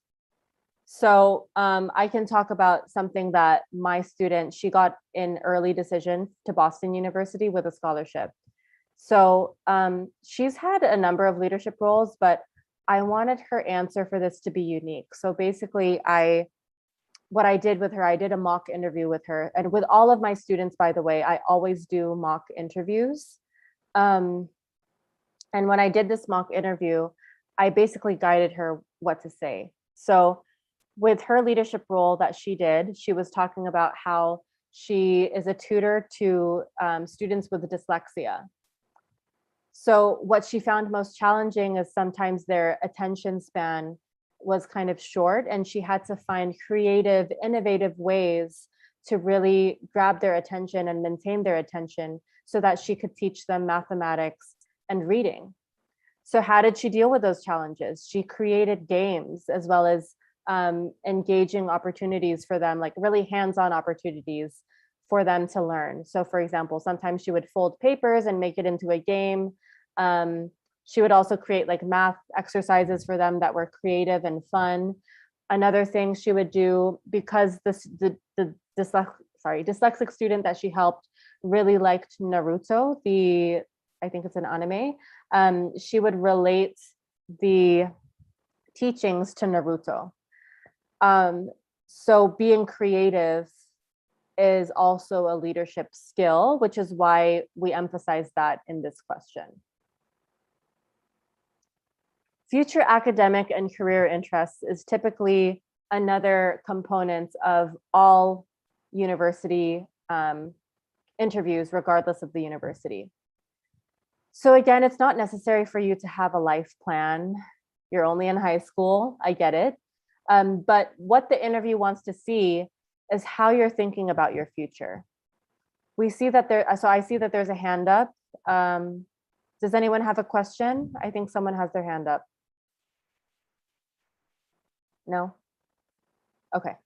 So I can talk about something that my student, she got an early decision to Boston University with a scholarship. So she's had a number of leadership roles, but I wanted her answer for this to be unique. So basically, what I did with her, I did a mock interview with her. And with all of my students, by the way, I always do mock interviews. And when I did this mock interview, I basically guided her what to say. So with her leadership role that she did, she was talking about how she is a tutor to students with dyslexia. So what she found most challenging is sometimes their attention span was kind of short, and she had to find creative, innovative ways to really grab their attention and maintain their attention so that she could teach them mathematics and reading. So how did she deal with those challenges? She created games as well as engaging opportunities for them, like really hands-on opportunities for them to learn. So for example, sometimes she would fold papers and make it into a game. She would also create like math exercises for them that were creative and fun. Another thing she would do, because the dyslexic student that she helped really liked Naruto, I think it's an anime, she would relate the teachings to Naruto. So being creative is also a leadership skill, which is why we emphasize that in this question. Future academic and career interests is typically another component of all university interviews, regardless of the university. So again, it's not necessary for you to have a life plan. You're only in high school, I get it. But what the interview wants to see is how you're thinking about your future. We see that so I see that there's a hand up. Does anyone have a question? I think someone has their hand up. No? Okay,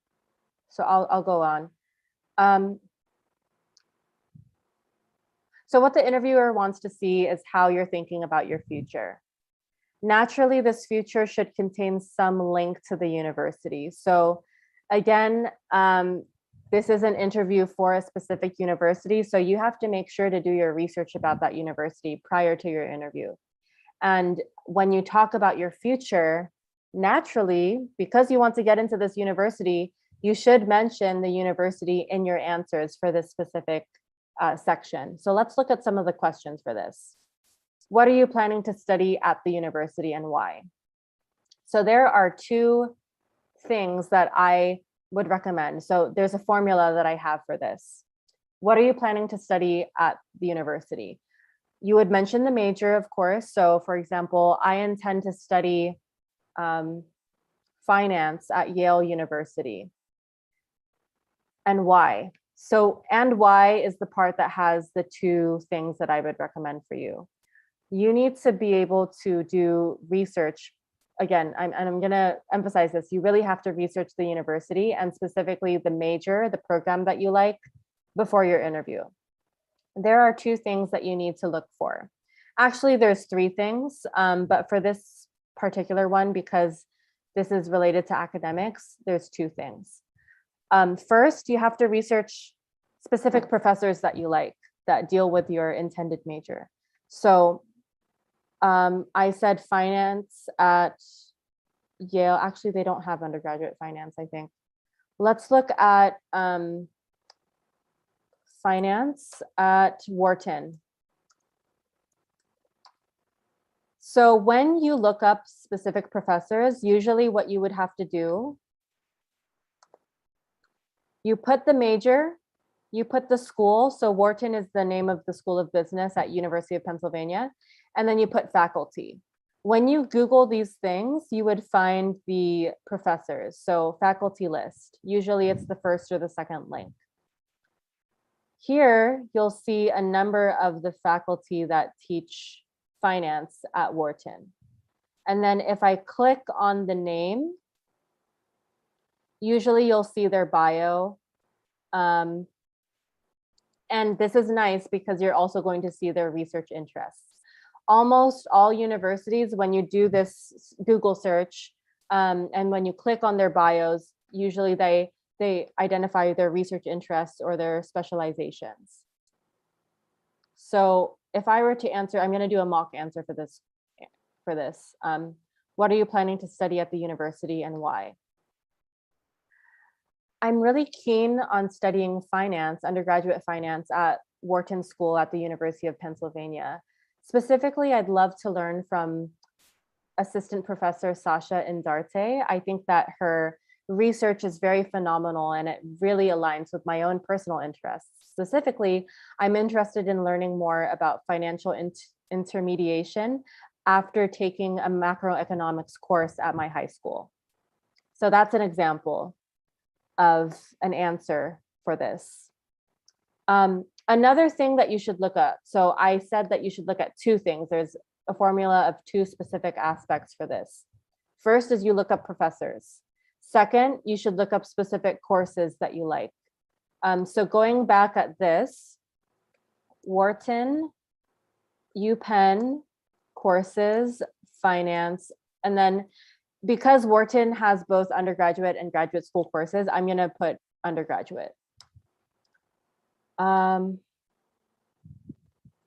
so I'll go on. So what the interviewer wants to see is how you're thinking about your future. Naturally, this future should contain some link to the university. So again, this is an interview for a specific university, so you have to make sure to do your research about that university prior to your interview. And when you talk about your future, naturally, because you want to get into this university, you should mention the university in your answers for this specific section. So let's look at some of the questions for this. What are you planning to study at the university and why? So there are two things that I would recommend. So there's a formula that I have for this. What are you planning to study at the university? You would mention the major, of course. So for example, I intend to study finance at Yale University. And why? So, and why is the part that has the two things that I would recommend for you. You need to be able to do research. Again, I'm going to emphasize this. You really have to research the university and specifically the major, the program that you like before your interview. There are two things that you need to look for. Actually, there's three things, but for this particular one, because this is related to academics, there's two things. First, you have to research specific professors that you like that deal with your intended major. So I said finance at Yale. Actually, they don't have undergraduate finance, I think. Let's look at finance at Wharton. So when you look up specific professors, usually what you would have to do, you put the major, you put the school. So Wharton is the name of the School of Business at University of Pennsylvania. And then you put faculty. When you Google these things, you would find the professors. So faculty list, usually it's the first or the second link. Here, you'll see a number of the faculty that teach finance at Wharton. And then if I click on the name, usually you'll see their bio. And this is nice because you're also going to see their research interests. Almost all universities, when you do this Google search, and when you click on their bios, usually they identify their research interests or their specializations. So if I were to answer, I'm going to do a mock answer for this. What are you planning to study at the university and why? I'm really keen on studying finance, undergraduate finance at Wharton School at the University of Pennsylvania. Specifically, I'd love to learn from Assistant Professor Sasha Indarte. I think that her research is very phenomenal and it really aligns with my own personal interests. Specifically, I'm interested in learning more about financial intermediation after taking a macroeconomics course at my high school. So that's an example of an answer for this. Another thing that you should look up. So I said that you should look at two things. There's a formula of two specific aspects for this. First is you look up professors. Second, you should look up specific courses that you like. So going back at this, Wharton, UPenn, courses, finance, and then because Wharton has both undergraduate and graduate school courses, I'm going to put undergraduate.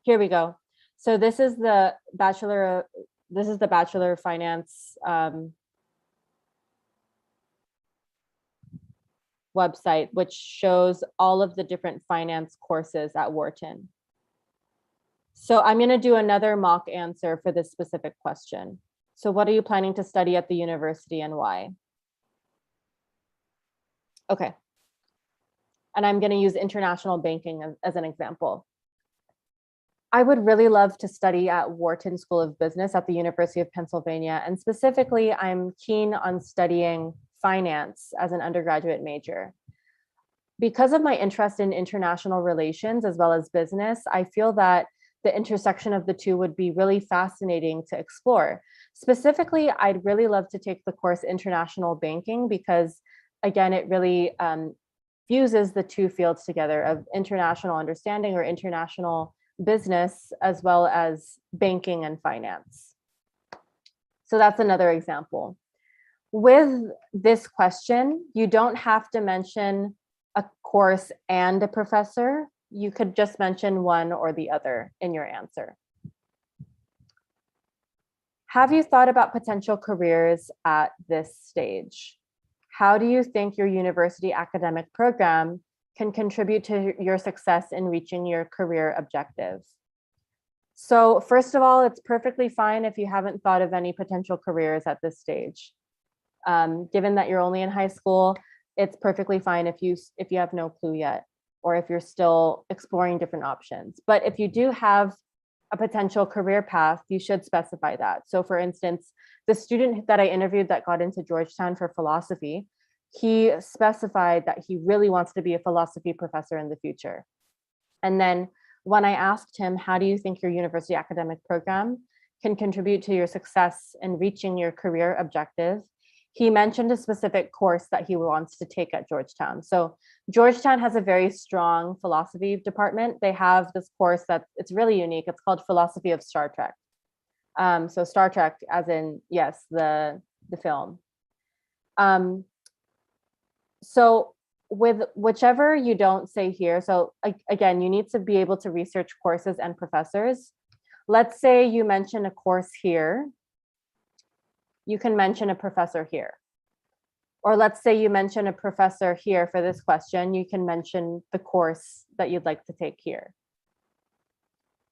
Here we go. So this is the bachelor of finance website, which shows all of the different finance courses at Wharton. So I'm going to do another mock answer for this specific question. So what are you planning to study at the university and why? Okay. And I'm going to use international banking as an example. I would really love to study at Wharton School of Business at the University of Pennsylvania. And specifically, I'm keen on studying finance as an undergraduate major. Because of my interest in international relations as well as business, I feel that the intersection of the two would be really fascinating to explore. Specifically, I'd really love to take the course International Banking because, again, it really fuses the two fields together of international understanding or international business as well as banking and finance. So that's another example. With this question, you don't have to mention a course and a professor. You could just mention one or the other in your answer. Have you thought about potential careers at this stage? How do you think your university academic program can contribute to your success in reaching your career objectives? So first of all, it's perfectly fine if you haven't thought of any potential careers at this stage. Given that you're only in high school, it's perfectly fine if you have no clue yet, or if you're still exploring different options. But if you do have a potential career path, you should specify that. So for instance, the student that I interviewed that got into Georgetown for philosophy, he specified that he really wants to be a philosophy professor in the future. And then when I asked him, how do you think your university academic program can contribute to your success in reaching your career objective, he mentioned a specific course that he wants to take at Georgetown. So Georgetown has a very strong philosophy department. They have this course that it's really unique. It's called Philosophy of Star Trek. So Star Trek as in, yes, the film. So with whichever you don't say here, so again, you need to be able to research courses and professors. Let's say you mention a course here. You can mention a professor here. Or let's say you mention a professor here for this question, you can mention the course that you'd like to take here.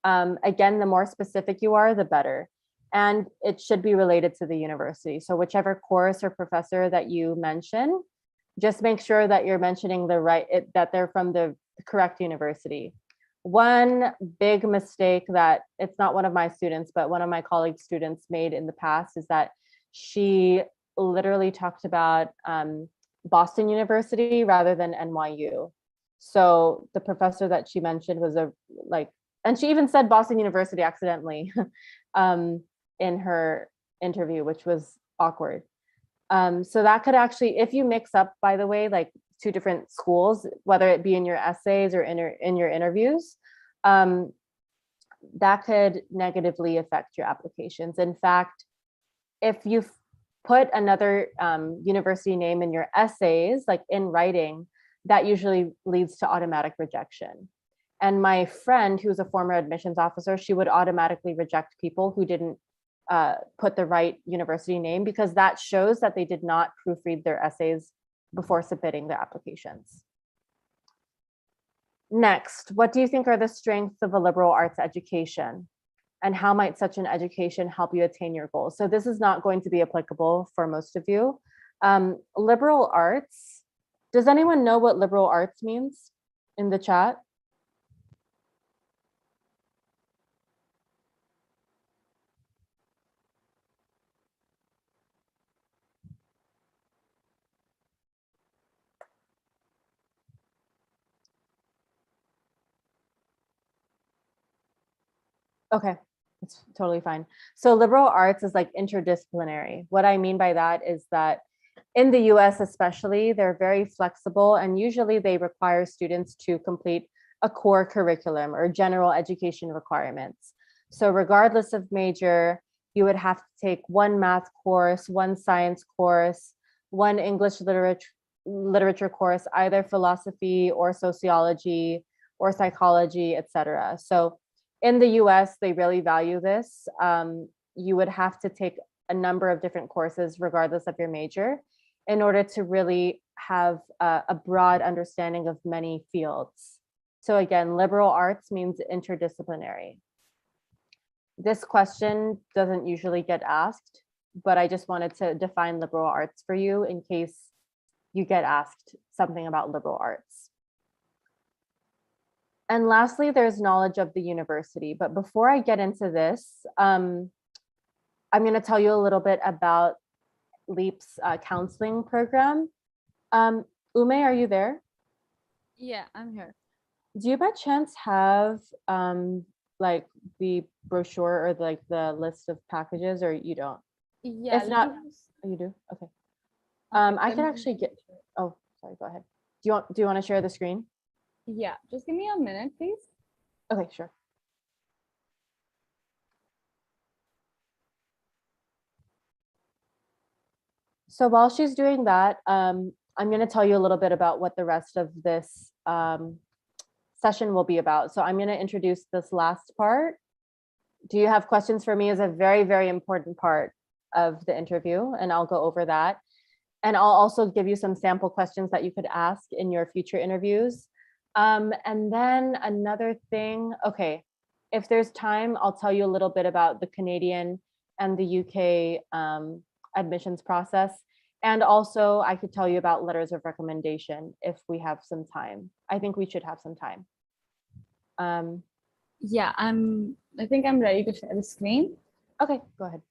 Again, the more specific you are, the better. And it should be related to the university. So whichever course or professor that you mention, just make sure that you're mentioning that they're from the correct university. One big mistake that it's not one of my students, but one of my colleague students made in the past is that she literally talked about Boston University rather than NYU. So the professor that she mentioned was and she even said Boston University accidentally in her interview, which was awkward. So that could actually, if you mix up, by the way, like two different schools, whether it be in your essays or in your interviews, that could negatively affect your applications. In fact, if you put another university name in your essays, like in writing, that usually leads to automatic rejection. And my friend, who's a former admissions officer, she would automatically reject people who didn't put the right university name, because that shows that they did not proofread their essays before submitting their applications. Next, what do you think are the strengths of a liberal arts education? And how might such an education help you attain your goals? So this is not going to be applicable for most of you. Liberal arts, does anyone know what liberal arts means in the chat? Okay, it's totally fine. So liberal arts is like interdisciplinary. What I mean by that is that in the US especially, they're very flexible, and usually they require students to complete a core curriculum or general education requirements. So regardless of major, you would have to take one math course, one science course, one English literature course, either philosophy or sociology or psychology, etc. So in the US, they really value this. You would have to take a number of different courses regardless of your major in order to really have a broad understanding of many fields. So again, liberal arts means interdisciplinary. This question doesn't usually get asked, but I just wanted to define liberal arts for you in case you get asked something about liberal arts. And lastly, there's knowledge of the university. But before I get into this, I'm going to tell you a little bit about LEAP's counseling program. Ume, are you there? Yeah, I'm here. Do you by chance have like the brochure or like the list of packages, or you don't? Yeah. If not, oh, you do? Okay. I could actually get, oh, sorry, go ahead. Do you want to share the screen? Yeah, just give me a minute, please. Okay, sure. So while she's doing that, I'm going to tell you a little bit about what the rest of this session will be about. So I'm going to introduce this last part. Do you have questions for me? Is a very, very important part of the interview, and I'll go over that. And I'll also give you some sample questions that you could ask in your future interviews. And then another thing, okay, if there's time, I'll tell you a little bit about the Canadian and the UK admissions process. And also I could tell you about letters of recommendation if we have some time. I think we should have some time. Yeah, I think I'm ready to share the screen. Okay, go ahead.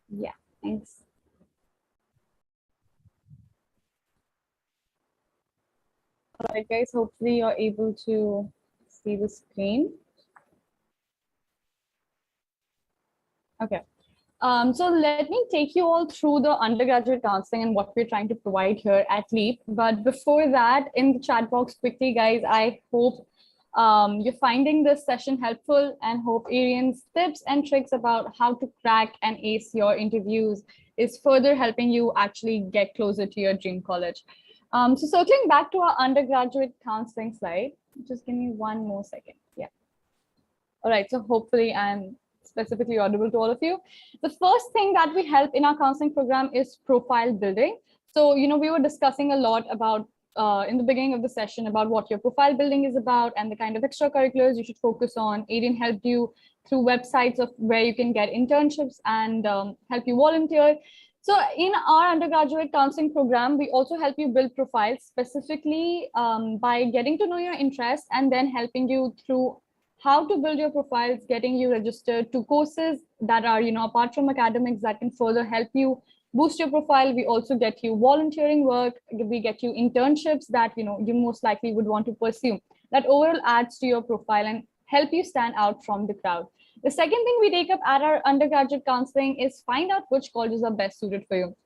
Yeah, thanks. All right, guys, hopefully you're able to see the screen. Okay. So let me take you all through the undergraduate counseling and what we're trying to provide here at LEAP. But before that, in the chat box quickly, guys, I hope you're finding this session helpful, and hope Arian's tips and tricks about how to crack and ace your interviews is further helping you actually get closer to your dream college. So circling back to our undergraduate counseling slide, just give me one more second. Yeah. All right, so hopefully I'm specifically audible to all of you. The first thing that we help in our counseling program is profile building. So, we were discussing a lot about in the beginning of the session about what your profile building is about and the kind of extracurriculars you should focus on. Arian helped you through websites of where you can get internships and help you volunteer. So in our undergraduate counseling program, we also help you build profiles specifically by getting to know your interests and then helping you through how to build your profiles, getting you registered to courses that are, apart from academics that can further help you boost your profile. We also get you volunteering work. We get you internships that, you most likely would want to pursue. That overall adds to your profile and help you stand out from the crowd. The second thing we take up at our undergraduate counseling is find out which colleges are best suited for you,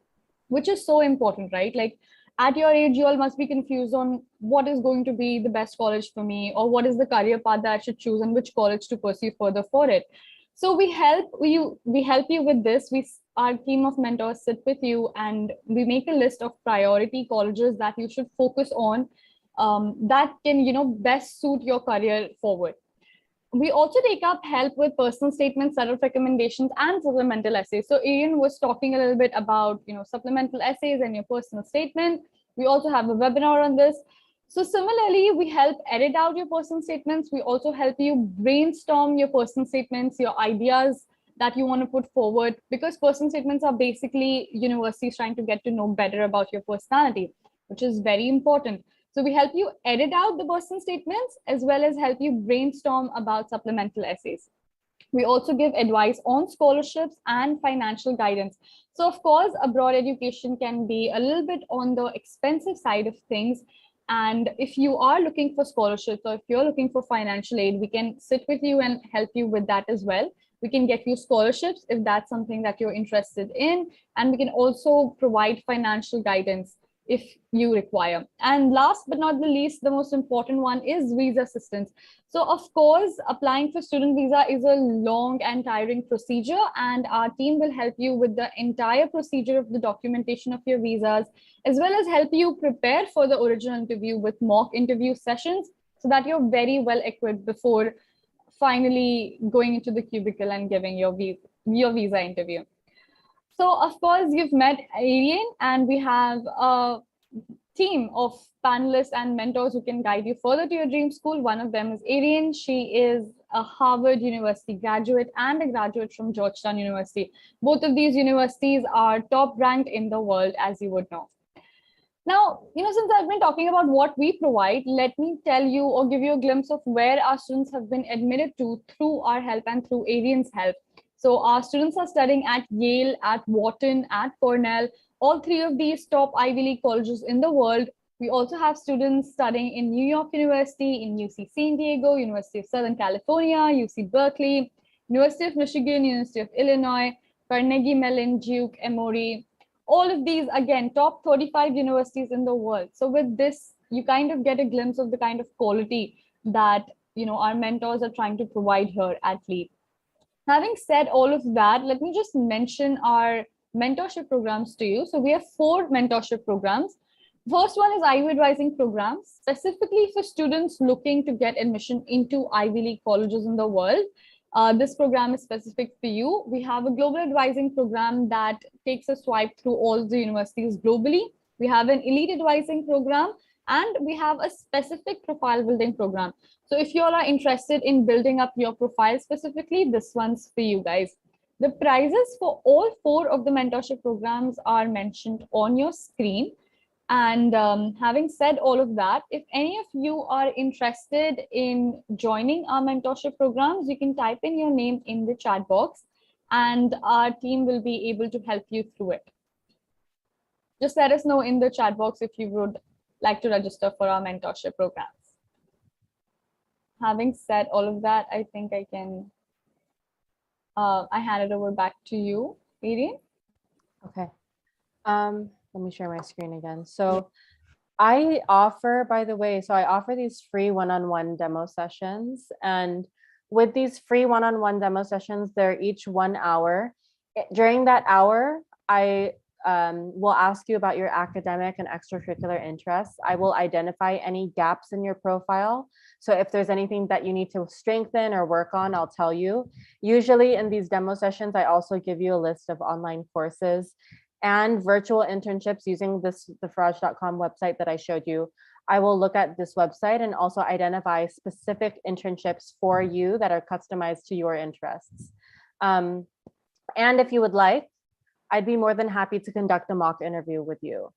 which is so important, right? Like at your age, you all must be confused on what is going to be the best college for me, or what is the career path that I should choose and which college to pursue further for it. So we help you with this. Our team of mentors sit with you and we make a list of priority colleges that you should focus on that can, best suit your career forward. We also take up help with personal statements, set of recommendations, and supplemental essays. So Arian was talking a little bit about, supplemental essays and your personal statement. We also have a webinar on this. So similarly, we help edit out your personal statements. We also help you brainstorm your personal statements, your ideas that you want to put forward, because personal statements are basically universities trying to get to know better about your personality, which is very important. So we help you edit out the personal statements as well as help you brainstorm about supplemental essays. We also give advice on scholarships and financial guidance. So of course, abroad education can be a little bit on the expensive side of things. And if you are looking for scholarships or if you're looking for financial aid, we can sit with you and help you with that as well. We can get you scholarships if that's something that you're interested in. And we can also provide financial guidance if you require. And last but not the least, the most important one is visa assistance. So of course, applying for student visa is a long and tiring procedure, and our team will help you with the entire procedure of the documentation of your visas, as well as help you prepare for the original interview with mock interview sessions so that you're very well equipped before finally going into the cubicle and giving your visa interview. So of course, you've met Arian, and we have a team of panelists and mentors who can guide you further to your dream school. One of them is Arian. She is a Harvard University graduate and a graduate from Georgetown University. Both of these universities are top ranked in the world, as you would know. Now, since I've been talking about what we provide, let me tell you or give you a glimpse of where our students have been admitted to through our help and through Arian's help. So our students are studying at Yale, at Wharton, at Cornell, all three of these top Ivy League colleges in the world. We also have students studying in New York University, in UC San Diego, University of Southern California, UC Berkeley, University of Michigan, University of Illinois, Carnegie Mellon, Duke, Emory. All of these, again, top 35 universities in the world. So with this, you kind of get a glimpse of the kind of quality that our mentors are trying to provide here at LEAP. Having said all of that, let me just mention our mentorship programs to you. So we have 4 mentorship programs. First one is IU Advising Programs, specifically for students looking to get admission into Ivy League colleges in the world. This program is specific for you. We have a global advising program that takes a swipe through all the universities globally. We have an elite advising program, and we have a specific profile building program. So if you all are interested in building up your profile specifically, this one's for you guys. The prizes for all 4 of the mentorship programs are mentioned on your screen. And having said all of that, if any of you are interested in joining our mentorship programs, you can type in your name in the chat box and our team will be able to help you through it. Just let us know in the chat box if you would like to register for our mentorship programs. Having said all of that, I think I can, I hand it over back to you, Arian. Okay. Let me share my screen again. So I offer, by the way, I offer these free one-on-one demo sessions. And with these free one-on-one demo sessions, they're each 1 hour. During that hour, I will ask you about your academic and extracurricular interests. I will identify any gaps in your profile. So if there's anything that you need to strengthen or work on, I'll tell you. Usually in these demo sessions, I also give you a list of online courses and virtual internships using the faraj.com website that I showed you. I will look at this website and also identify specific internships for you that are customized to your interests. And if you would like, I'd be more than happy to conduct a mock interview with you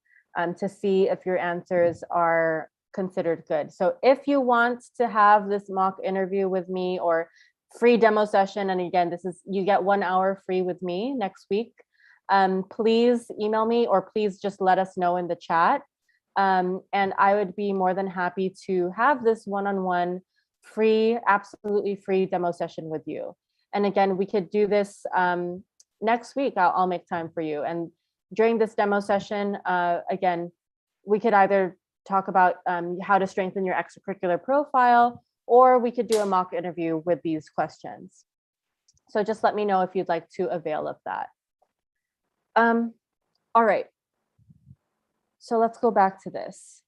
to see if your answers are considered good. So if you want to have this mock interview with me or free demo session, and again, you get 1 hour free with me next week, please email me or please just let us know in the chat. And I would be more than happy to have this one-on-one free, absolutely free demo session with you. And again, we could do this next week. I'll make time for you. And during this demo session, again, we could either talk about how to strengthen your extracurricular profile, or we could do a mock interview with these questions. So just let me know if you'd like to avail of that. All right. So let's go back to this.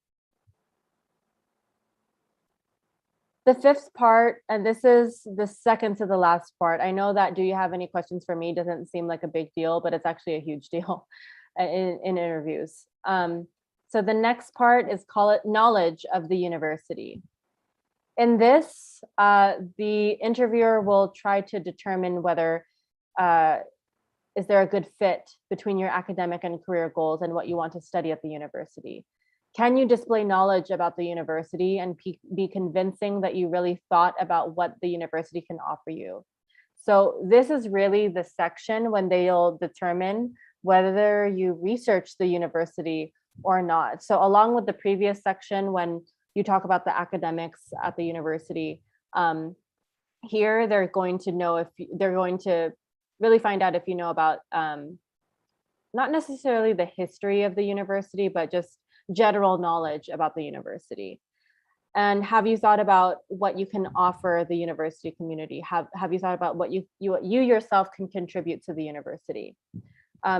The fifth part, and this is the second to the last part. I know that do you have any questions for me doesn't seem like a big deal, but it's actually a huge deal in interviews. So the next part is call it knowledge of the university. In this, the interviewer will try to determine whether is there a good fit between your academic and career goals and what you want to study at the university. Can you display knowledge about the university and be convincing that you really thought about what the university can offer you? So this is really the section when they'll determine whether you research the university or not. So along with the previous section, when you talk about the academics at the university, here they're going to know if they're going to really find out if you know about not necessarily the history of the university, but just general knowledge about the university. And have you thought about what you can offer the university community? Have you thought about what you yourself can contribute to the university?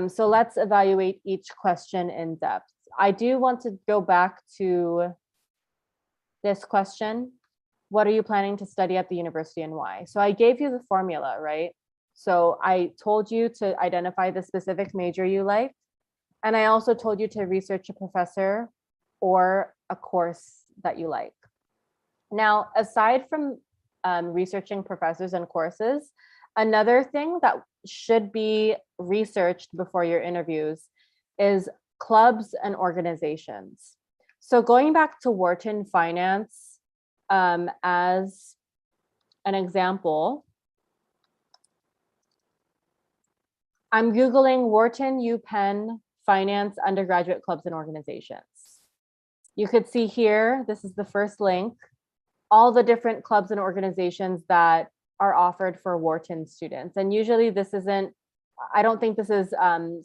So let's evaluate each question in depth. I do want to go back to this question. What are you planning to study at the university and why? So I gave you the formula, right? So I told you to identify the specific major you like. And I also told you to research a professor or a course that you like. Now, aside from researching professors and courses, another thing that should be researched before your interviews is clubs and organizations. So going back to Wharton Finance as an example, I'm Googling Wharton UPenn Finance undergraduate clubs and organizations. You could see here, this is the first link, all the different clubs and organizations that are offered for Wharton students. And usually this isn't, I don't think this is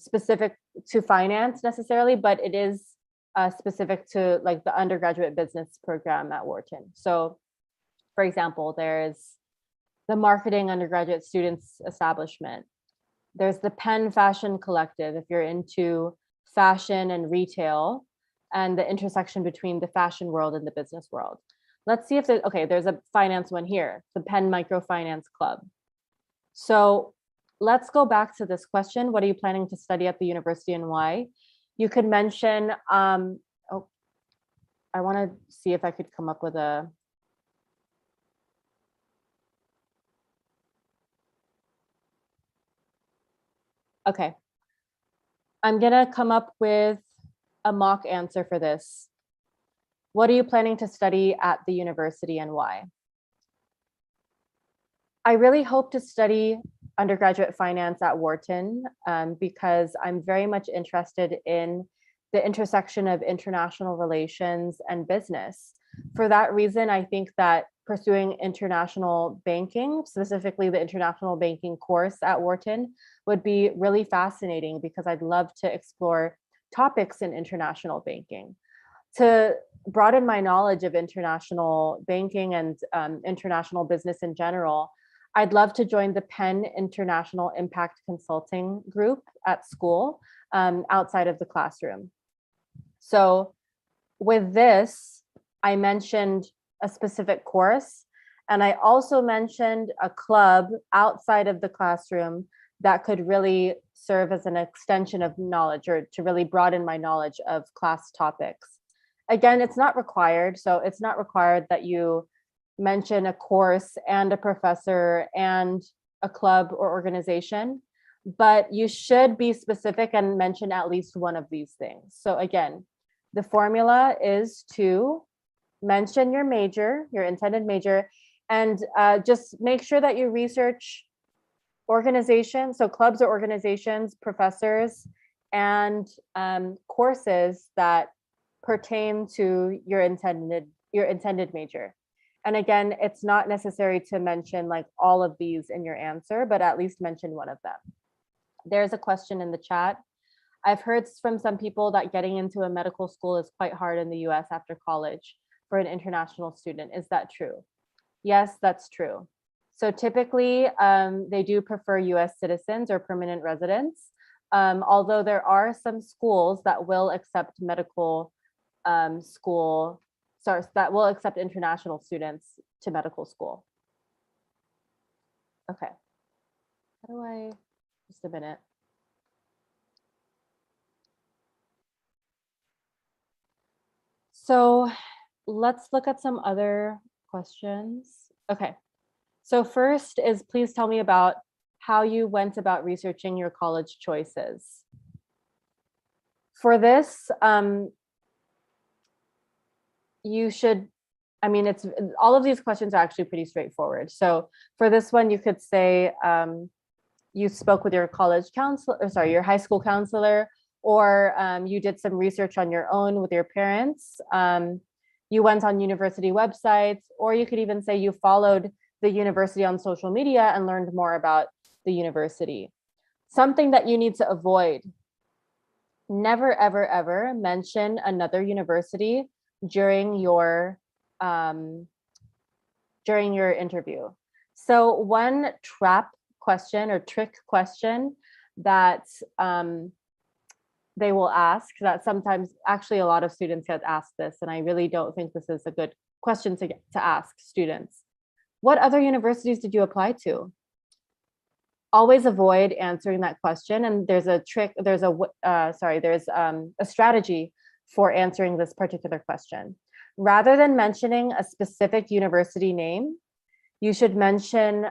specific to finance necessarily, but it is specific to like the undergraduate business program at Wharton. So for example, there's the marketing undergraduate students establishment. There's the Penn Fashion Collective, if you're into fashion and retail and the intersection between the fashion world and the business world. Let's see if there's, okay, there's a finance one here, the Penn Microfinance Club. So let's go back to this question. What are you planning to study at the university and why? You could mention, oh, I want to see if I could come up with a, okay. I'm gonna come up with a mock answer for this. What are you planning to study at the university and why? I really hope to study undergraduate finance at Wharton because I'm very much interested in the intersection of international relations and business. For that reason, I think that pursuing international banking, specifically the international banking course at Wharton, would be really fascinating because I'd love to explore topics in international banking. To broaden my knowledge of international banking and international business in general, I'd love to join the Penn International Impact Consulting Group at school outside of the classroom. So with this, I mentioned a specific course, and I also mentioned a club outside of the classroom that could really serve as an extension of knowledge or to really broaden my knowledge of class topics. Again, it's not required. So it's not required that you mention a course and a professor and a club or organization, but you should be specific and mention at least one of these things. So again, the formula is to mention your major, your intended major, and just make sure that you research organizations, so clubs or organizations, professors, and courses that pertain to your intended major. And again, it's not necessary to mention like all of these in your answer, but at least mention one of them. There's a question in the chat. I've heard from some people that getting into a medical school is quite hard in the US after college for an international student. Is that true? Yes, that's true. So typically they do prefer US citizens or permanent residents, although there are some schools that will accept medical school sorry, that will accept international students to medical school. Okay. How do I, just a minute. So let's look at some other questions. Okay. So first is, please tell me about how you went about researching your college choices. For this, you should, I mean, it's all of these questions are actually pretty straightforward. So for this one, you could say you spoke with your college counselor, or sorry, your high school counselor, or you did some research on your own with your parents. You went on university websites, or you could even say you followed the university on social media and learned more about the university. Something that you need to avoid: never, ever, ever mention another university during your interview. So one trap question or trick question that they will ask, that sometimes, actually a lot of students get asked this, and I really don't think this is a good question to ask students. What other universities did you apply to? Always avoid answering that question. And there's a trick, there's a strategy for answering this particular question. Rather than mentioning a specific university name, you should mention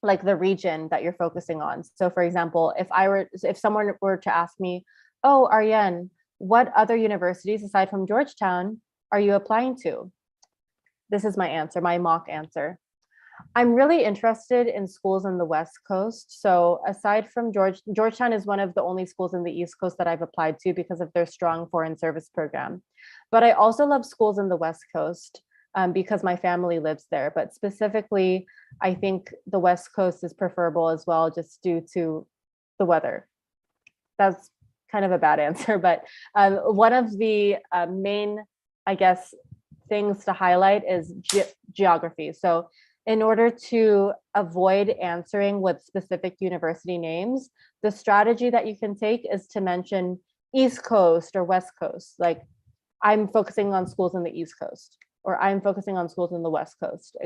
like the region that you're focusing on. So for example, if someone were to ask me, oh, Aryan, what other universities aside from Georgetown are you applying to? This is my answer, my mock answer. I'm really interested in schools on the West Coast. So aside from Georgetown is one of the only schools in the East Coast that I've applied to because of their strong foreign service program. But I also love schools in the West Coast because my family lives there. But specifically, I think the West Coast is preferable as well, just due to the weather. That's kind of a bad answer, but one of the main, I guess, things to highlight is geography. So in order to avoid answering with specific university names, the strategy that you can take is to mention East Coast or West Coast. Like, I'm focusing on schools in the East Coast, or I'm focusing on schools in the West Coast.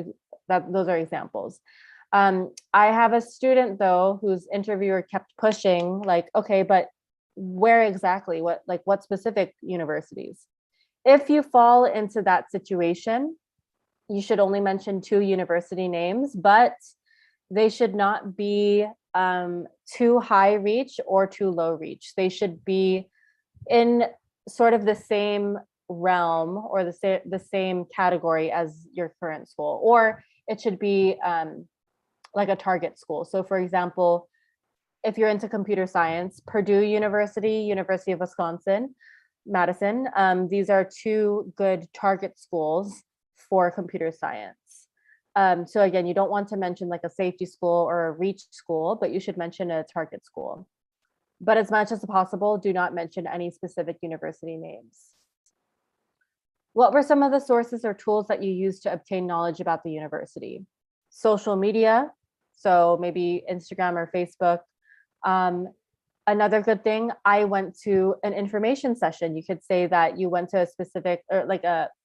Those are examples. I have a student though, whose interviewer kept pushing, like, okay, but where exactly? What specific universities? If you fall into that situation, you should only mention 2 university names, but they should not be too high reach or too low reach. They should be in sort of the same realm or the same category as your current school, or it should be like a target school. So for example, if you're into computer science, Purdue University, University of Wisconsin, Madison, these are 2 good target schools for computer science. So again, you don't want to mention like a safety school or a reach school, but you should mention a target school. But as much as possible, do not mention any specific university names. What were some of the sources or tools that you used to obtain knowledge about the university? Social media, so maybe Instagram or Facebook. Another good thing, I went to an information session. You could say that you went to a specific, or like a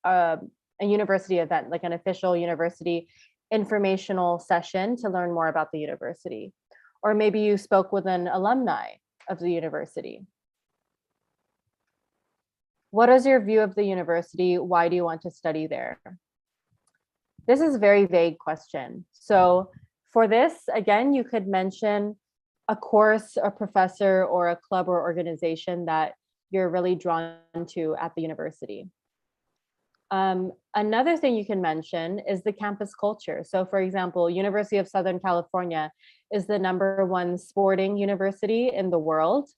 university event, like an official university informational session to learn more about the university. Or maybe you spoke with an alumni of the university. What is your view of the university? Why do you want to study there? This is a very vague question. So for this, again, you could mention a course, a professor, or a club or organization that you're really drawn to at the university. Another thing you can mention is the campus culture. So for example, University of Southern California is the #1 sporting university in the world.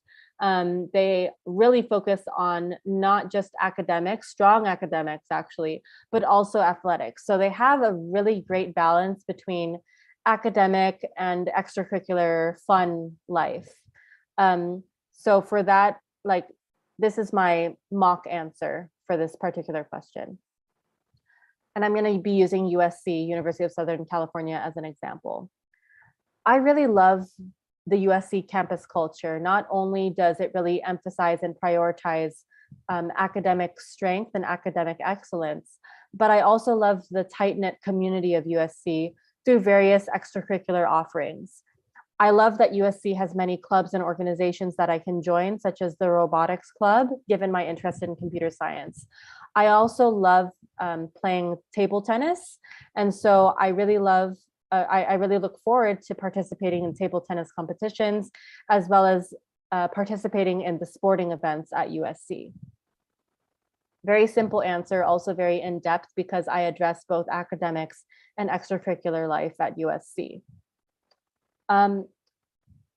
They really focus on not just academics, strong academics actually, but also athletics. So they have a really great balance between academic and extracurricular fun life. So for that, like, this is my mock answer for this particular question. And I'm going to be using USC, University of Southern California, as an example. I really love the USC campus culture. Not only does it really emphasize and prioritize academic strength and academic excellence. But I also love the tight-knit community of USC through various extracurricular offerings. I love that USC has many clubs and organizations that I can join, such as the Robotics Club, given my interest in computer science. I also love playing table tennis. And so I really love, I really look forward to participating in table tennis competitions, as well as participating in the sporting events at USC. Very simple answer, also very in-depth because I address both academics and extracurricular life at USC.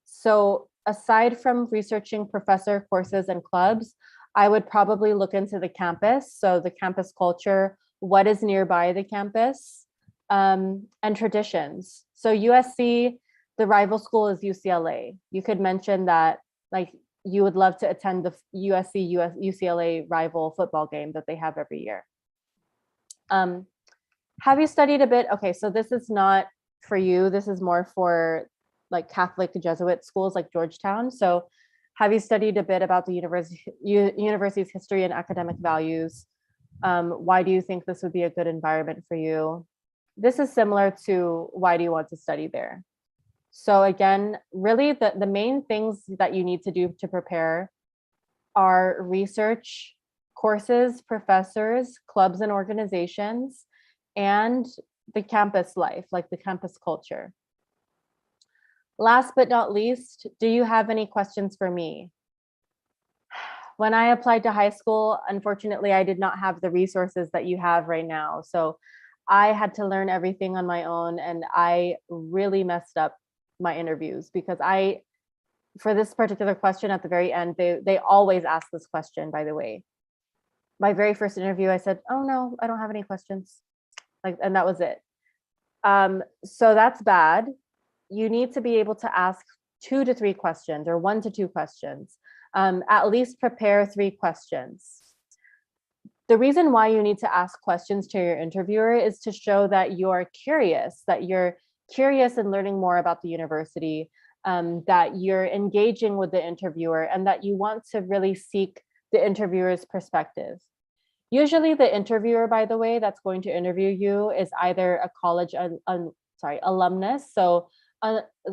So aside from researching professor courses and clubs, I would probably look into the campus. So the campus culture, what is nearby the campus, and traditions. So USC, the rival school is UCLA. You could mention that like you would love to attend the UCLA rival football game that they have every year. Have you studied a bit? Okay, so this is not for you. This is more for like Catholic Jesuit schools like Georgetown. So have you studied a bit about the university's history and academic values? Why do you think this would be a good environment for you? This is similar to why do you want to study there? So again, really the main things that you need to do to prepare are research, courses, professors, clubs and organizations, and the campus life, like the campus culture. Last but not least, do you have any questions for me? When I applied to high school, unfortunately, I did not have the resources that you have right now. So I had to learn everything on my own, and I really messed up my interviews because for this particular question at the very end, they always ask this question, by the way. My very first interview, I said, oh no, I don't have any questions. And that was it. So that's bad. You need to be able to ask 2 to 3 questions or 1 to 2 questions. At least prepare 3 questions. The reason why you need to ask questions to your interviewer is to show that you're curious in learning more about the university, that you're engaging with the interviewer, and that you want to really seek the interviewer's perspective. Usually the interviewer, by the way, that's going to interview you is either a college alumnus, so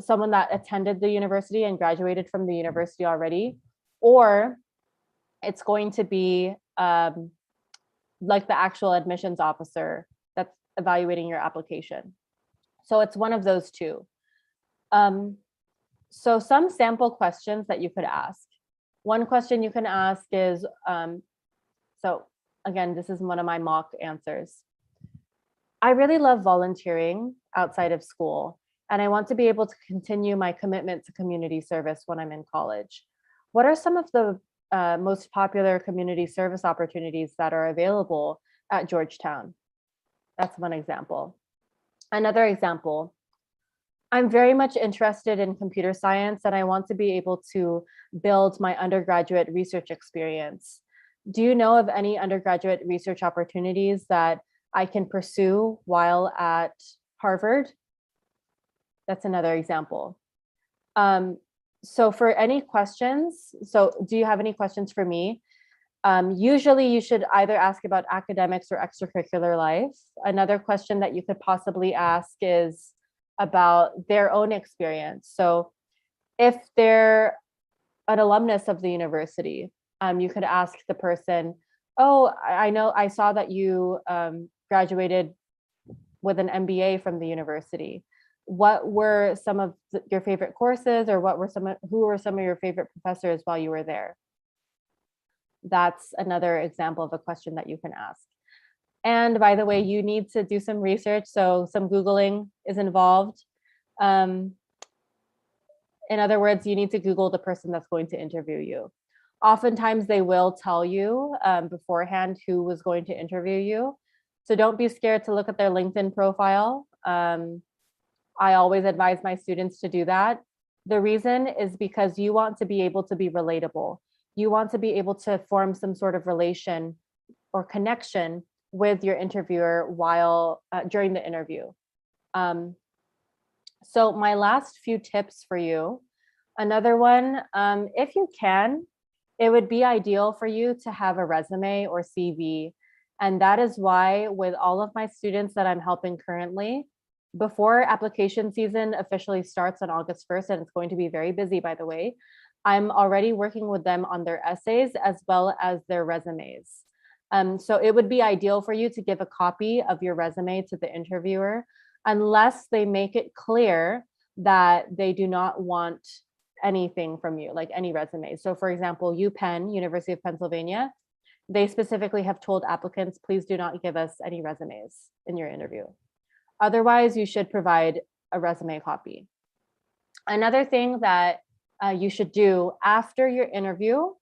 someone that attended the university and graduated from the university already, or it's going to be like the actual admissions officer that's evaluating your application. So it's one of those 2. So some sample questions that you could ask. One question you can ask is, so again, this is one of my mock answers. I really love volunteering outside of school, and I want to be able to continue my commitment to community service when I'm in college. What are some of the most popular community service opportunities that are available at Georgetown? That's one example. Another example, I'm very much interested in computer science, and I want to be able to build my undergraduate research experience. Do you know of any undergraduate research opportunities that I can pursue while at Harvard? That's another example. So for any questions, so do you have any questions for me? Usually you should either ask about academics or extracurricular life. Another question that you could possibly ask is about their own experience. So if they're an alumnus of the university, you could ask the person, oh, I saw that you graduated with an MBA from the university. What were some of your favorite courses, or who were some of your favorite professors while you were there? That's another example of a question that you can ask. And by the way, you need to do some research, so some Googling is involved. In other words, you need to Google the person that's going to interview you. Oftentimes they will tell you beforehand who was going to interview you. So don't be scared to look at their LinkedIn profile. I always advise my students to do that. The reason is because you want to be able to be relatable. You want to be able to form some sort of relation or connection with your interviewer while during the interview. So my last few tips for you. Another one, if you can, it would be ideal for you to have a resume or CV. And that is why with all of my students that I'm helping currently, before application season officially starts on August 1st, and it's going to be very busy, by the way, I'm already working with them on their essays as well as their resumes. So it would be ideal for you to give a copy of your resume to the interviewer, unless they make it clear that they do not want anything from you, like any resume. So for example, UPenn, University of Pennsylvania, they specifically have told applicants, please do not give us any resumes in your interview. Otherwise, you should provide a resume copy. Another thing that you should do after your interview,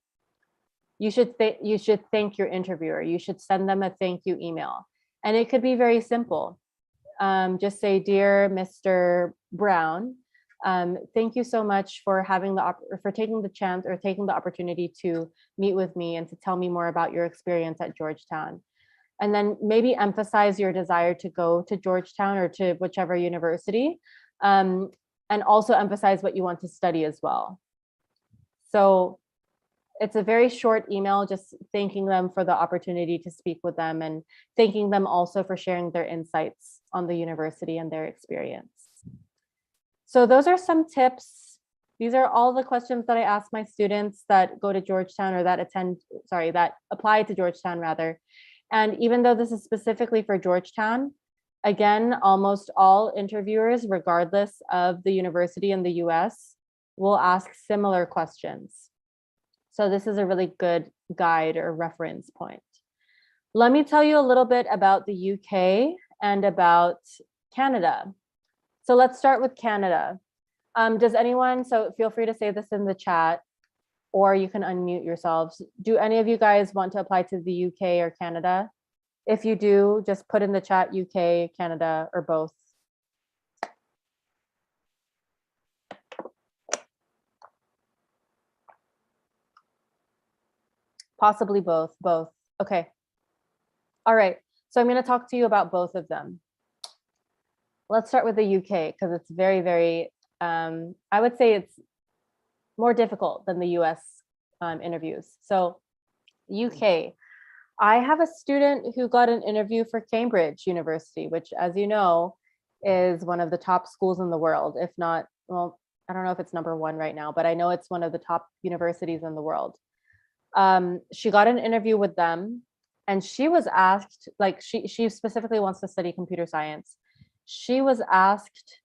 you should thank your interviewer. You should send them a thank you email. And it could be very simple. Just say, dear Mr. Brown, thank you so much for taking the chance or taking the opportunity to meet with me and to tell me more about your experience at Georgetown. And then maybe emphasize your desire to go to Georgetown or to whichever university, and also emphasize what you want to study as well. So it's a very short email, just thanking them for the opportunity to speak with them and thanking them also for sharing their insights on the university and their experience. So those are some tips. These are all the questions that I ask my students that go to Georgetown or that apply to Georgetown rather. And even though this is specifically for Georgetown, again, almost all interviewers, regardless of the university in the US, will ask similar questions. So this is a really good guide or reference point. Let me tell you a little bit about the UK and about Canada. So let's start with Canada. Does anyone, so feel free to say this in the chat, or you can unmute yourselves. Do any of you guys want to apply to the UK or Canada? If you do, just put in the chat UK, Canada, or both. Possibly both. Okay. All right. So I'm going to talk to you about both of them. Let's start with the UK because it's very, very, I would say it's more difficult than the US interviews. So UK, I have a student who got an interview for Cambridge University, which, as you know, is one of the top schools in the world, if not, well, I don't know if it's number one right now, but I know it's one of the top universities in the world. She got an interview with them and she was asked, like she specifically wants to study computer science. She was asked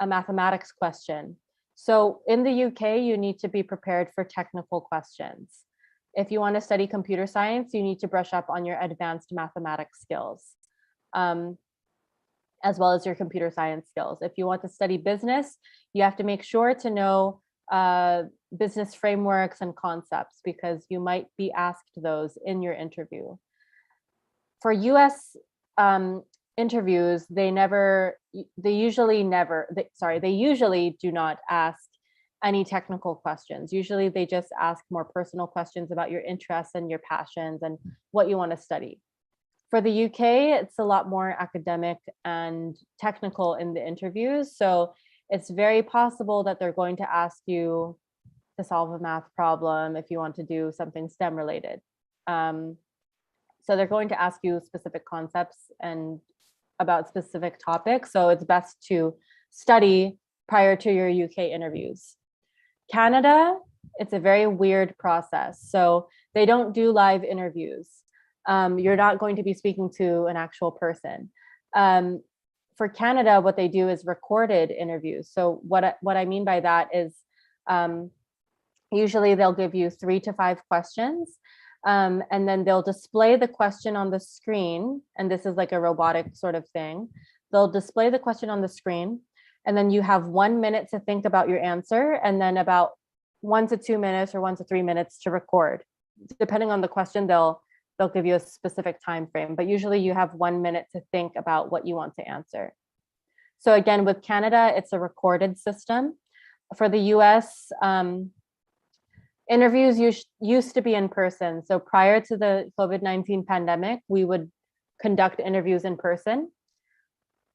a mathematics question. So in the UK, you need to be prepared for technical questions. If you want to study computer science, you need to brush up on your advanced mathematics skills, as well as your computer science skills. If you want to study business, you have to make sure to know business frameworks and concepts because you might be asked those in your interview. For US interviews, they usually do not ask any technical questions. Usually they just ask more personal questions about your interests and your passions and what you want to study. For the UK, it's a lot more academic and technical in the interviews. So it's very possible that they're going to ask you to solve a math problem if you want to do something STEM related. So they're going to ask you specific concepts and about specific topics. So it's best to study prior to your UK interviews. Canada, it's a very weird process. So they don't do live interviews. You're not going to be speaking to an actual person. For Canada, what they do is recorded interviews. So what I mean by that is usually they'll give you 3 to 5 questions. And then they'll display the question on the screen. And this is like a robotic sort of thing. They'll display the question on the screen. And then you have 1 minute to think about your answer. And then about 1 to 2 minutes or 1 to 3 minutes to record. Depending on the question, they'll give you a specific time frame. But usually you have 1 minute to think about what you want to answer. So again, with Canada, it's a recorded system. For the US, interviews used to be in person. So prior to the COVID-19 pandemic, we would conduct interviews in person.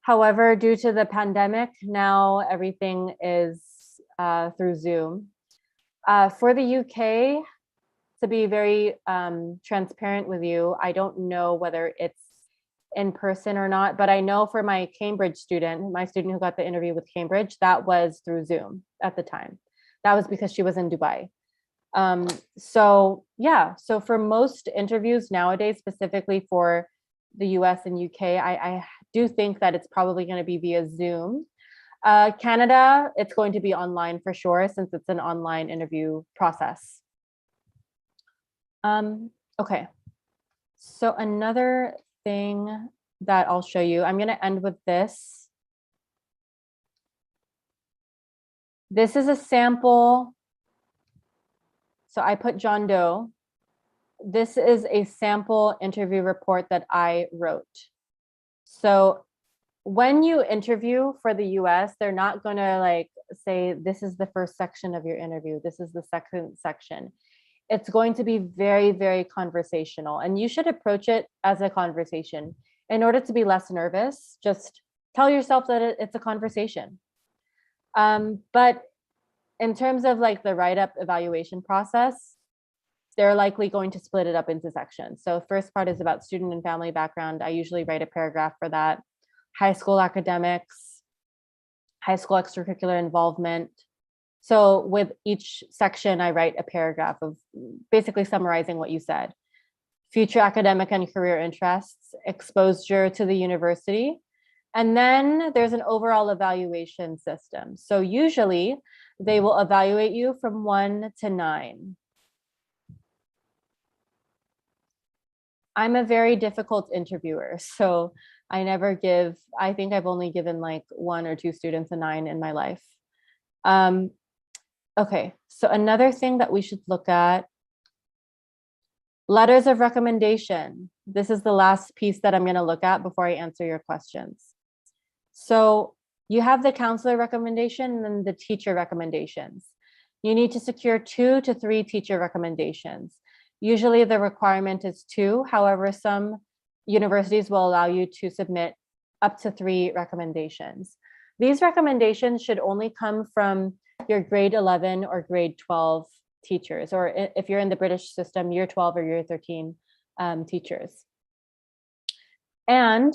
However, due to the pandemic, now everything is through Zoom. For the UK, to be very transparent with you, I don't know whether it's in person or not, but I know for my Cambridge student, my student who got the interview with Cambridge, that was through Zoom at the time. That was because she was in Dubai. So yeah, so for most interviews nowadays, specifically for the US and UK, I do think that it's probably going to be via Zoom. Canada, it's going to be online for sure, since it's an online interview process. Okay, so another thing that I'll show you, I'm going to end with this. This is a sample. So I put John Doe. This is a sample interview report that I wrote. So when you interview for the US, they're not going to like say, this is the first section of your interview, this is the second section. It's going to be very, very conversational, and you should approach it as a conversation. In order to be less nervous, just tell yourself that it's a conversation. But in terms of like the write-up evaluation process, they're likely going to split it up into sections. So first part is about student and family background. I usually write a paragraph for that. High school academics, high school extracurricular involvement. So with each section, I write a paragraph of basically summarizing what you said. Future academic and career interests, exposure to the university. And then there's an overall evaluation system. So usually they will evaluate you from 1 to 9. I'm a very difficult interviewer, so I never give, I think I've only given like 1 or 2 students a 9 in my life. Okay, so another thing that we should look at, letters of recommendation. This is the last piece that I'm going to look at before I answer your questions. So you have the counselor recommendation and then the teacher recommendations. You need to secure 2 to 3 teacher recommendations. Usually the requirement is 2. However, some universities will allow you to submit up to 3 recommendations. These recommendations should only come from your grade 11 or grade 12 teachers, or if you're in the British system, year 12 or year 13 teachers. And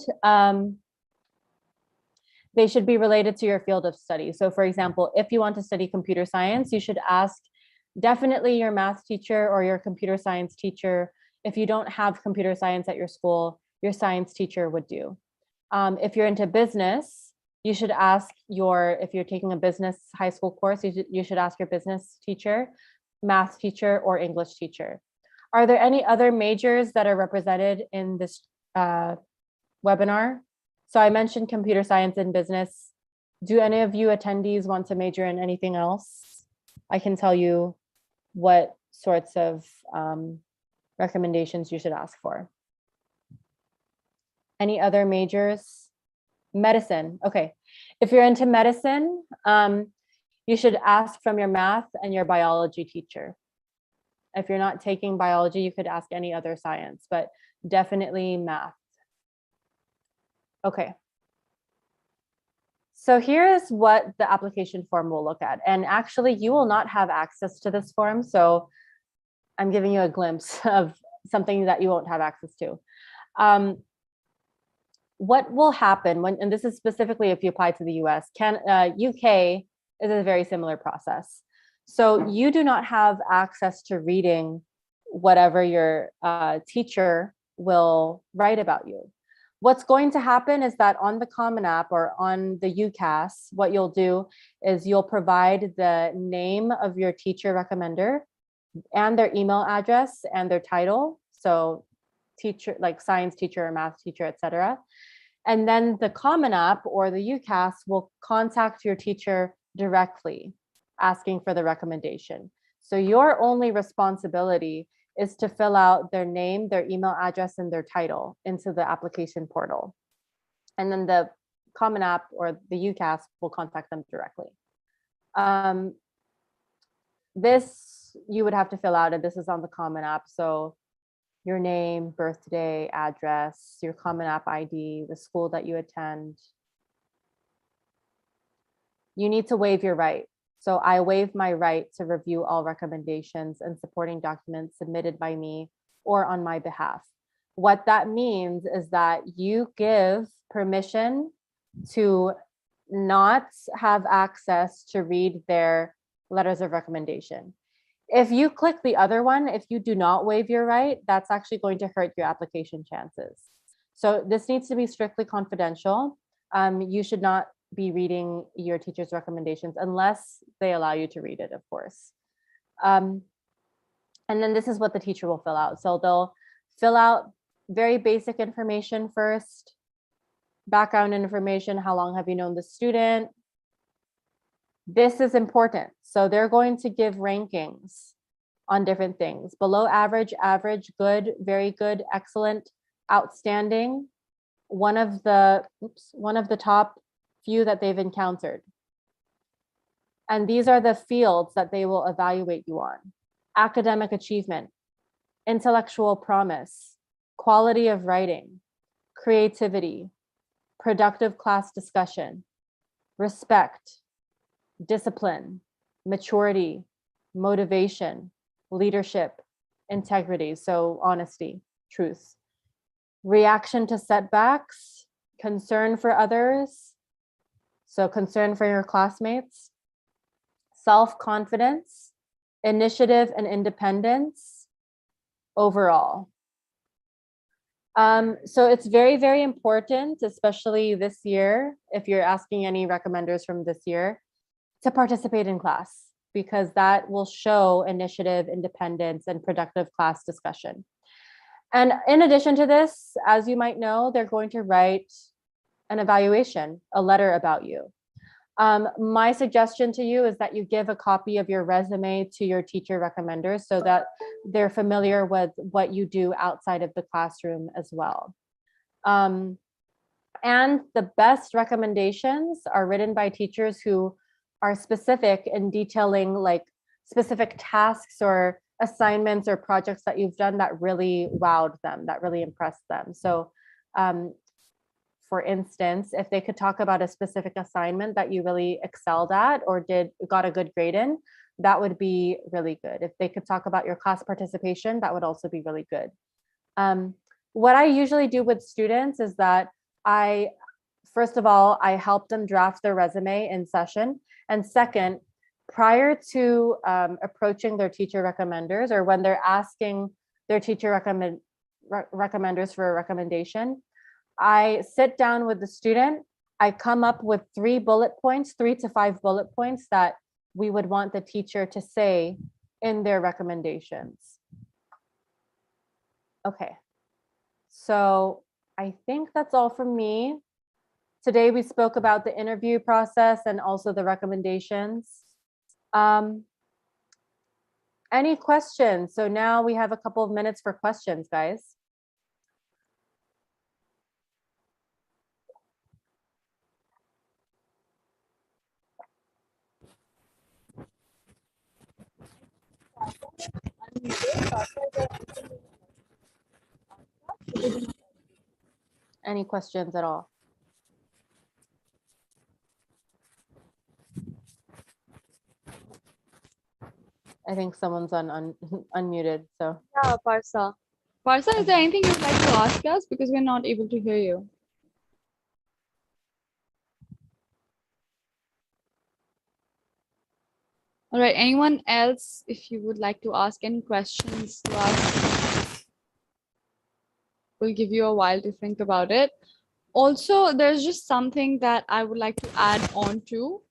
they should be related to your field of study. So for example, if you want to study computer science, you should ask definitely your math teacher or your computer science teacher. If you don't have computer science at your school, your science teacher would do. If you're into business, you should ask if you're taking a business high school course, you should ask your business teacher, math teacher, or English teacher. Are there any other majors that are represented in this webinar? So I mentioned computer science and business. Do any of you attendees want to major in anything else? I can tell you what sorts of recommendations you should ask for. Any other majors? Medicine. Okay. If you're into medicine, you should ask from your math and your biology teacher. If you're not taking biology, you could ask any other science, but definitely math. Okay. So here's what the application form will look at. And actually, you will not have access to this form. So I'm giving you a glimpse of something that you won't have access to. What will happen when, and this is specifically if you apply to the US, UK is a very similar process. So you do not have access to reading whatever your teacher will write about you. What's going to happen is that on the Common App or on the UCAS, what you'll do is you'll provide the name of your teacher recommender and their email address and their title. So teacher, like science teacher or math teacher, etc. And then the Common App or the UCAS will contact your teacher directly, asking for the recommendation. So your only responsibility is to fill out their name, their email address, and their title into the application portal. And then the Common App or the UCAS will contact them directly. This you would have to fill out, and this is on the Common App. So your name, birthday, address, your Common App ID, the school that you attend. You need to waive your right. So I waive my right to review all recommendations and supporting documents submitted by me or on my behalf. What that means is that you give permission to not have access to read their letters of recommendation. If you click the other one, if you do not waive your right, that's actually going to hurt your application chances. So this needs to be strictly confidential. You should not be reading your teacher's recommendations unless they allow you to read it, of course. And then this is what the teacher will fill out. So they'll fill out very basic information first, background information, how long have you known the student? This is important. So they're going to give rankings on different things: below average, average, good, very good, excellent, outstanding, one of the top few that they've encountered. And these are the fields that they will evaluate you on: academic achievement, intellectual promise, quality of writing, creativity, productive class discussion, respect, discipline, maturity, motivation, leadership, integrity, so honesty, truth, reaction to setbacks, concern for others, so concern for your classmates, self-confidence, initiative and independence, overall. So it's very, very important, especially this year, if you're asking any recommenders from this year, to participate in class, because that will show initiative, independence, and productive class discussion. And in addition to this, as you might know, they're going to write an evaluation, a letter about you. My suggestion to you is that you give a copy of your resume to your teacher recommenders so that they're familiar with what you do outside of the classroom as well. And the best recommendations are written by teachers who are specific in detailing like specific tasks or assignments or projects that you've done that really wowed them, that really impressed them. So for instance, if they could talk about a specific assignment that you really excelled at or got a good grade in, that would be really good. If they could talk about your class participation, that would also be really good. What I usually do with students is that first of all, I help them draft their resume in session. And second, prior to approaching their teacher recommenders, or when they're asking their teacher recommenders for a recommendation, I sit down with the student. I come up with 3 to 5 bullet points that we would want the teacher to say in their recommendations. Okay, so I think that's all from me. Today we spoke about the interview process and also the recommendations. Any questions? So now we have a couple of minutes for questions, guys. Any questions at all? I think someone's unmuted, so. Yeah, Parsa. Parsa, is there anything you'd like to ask us? Because we're not able to hear you. All right, anyone else, if you would like to ask any questions to us, we'll give you a while to think about it. Also, there's just something that I would like to add on to.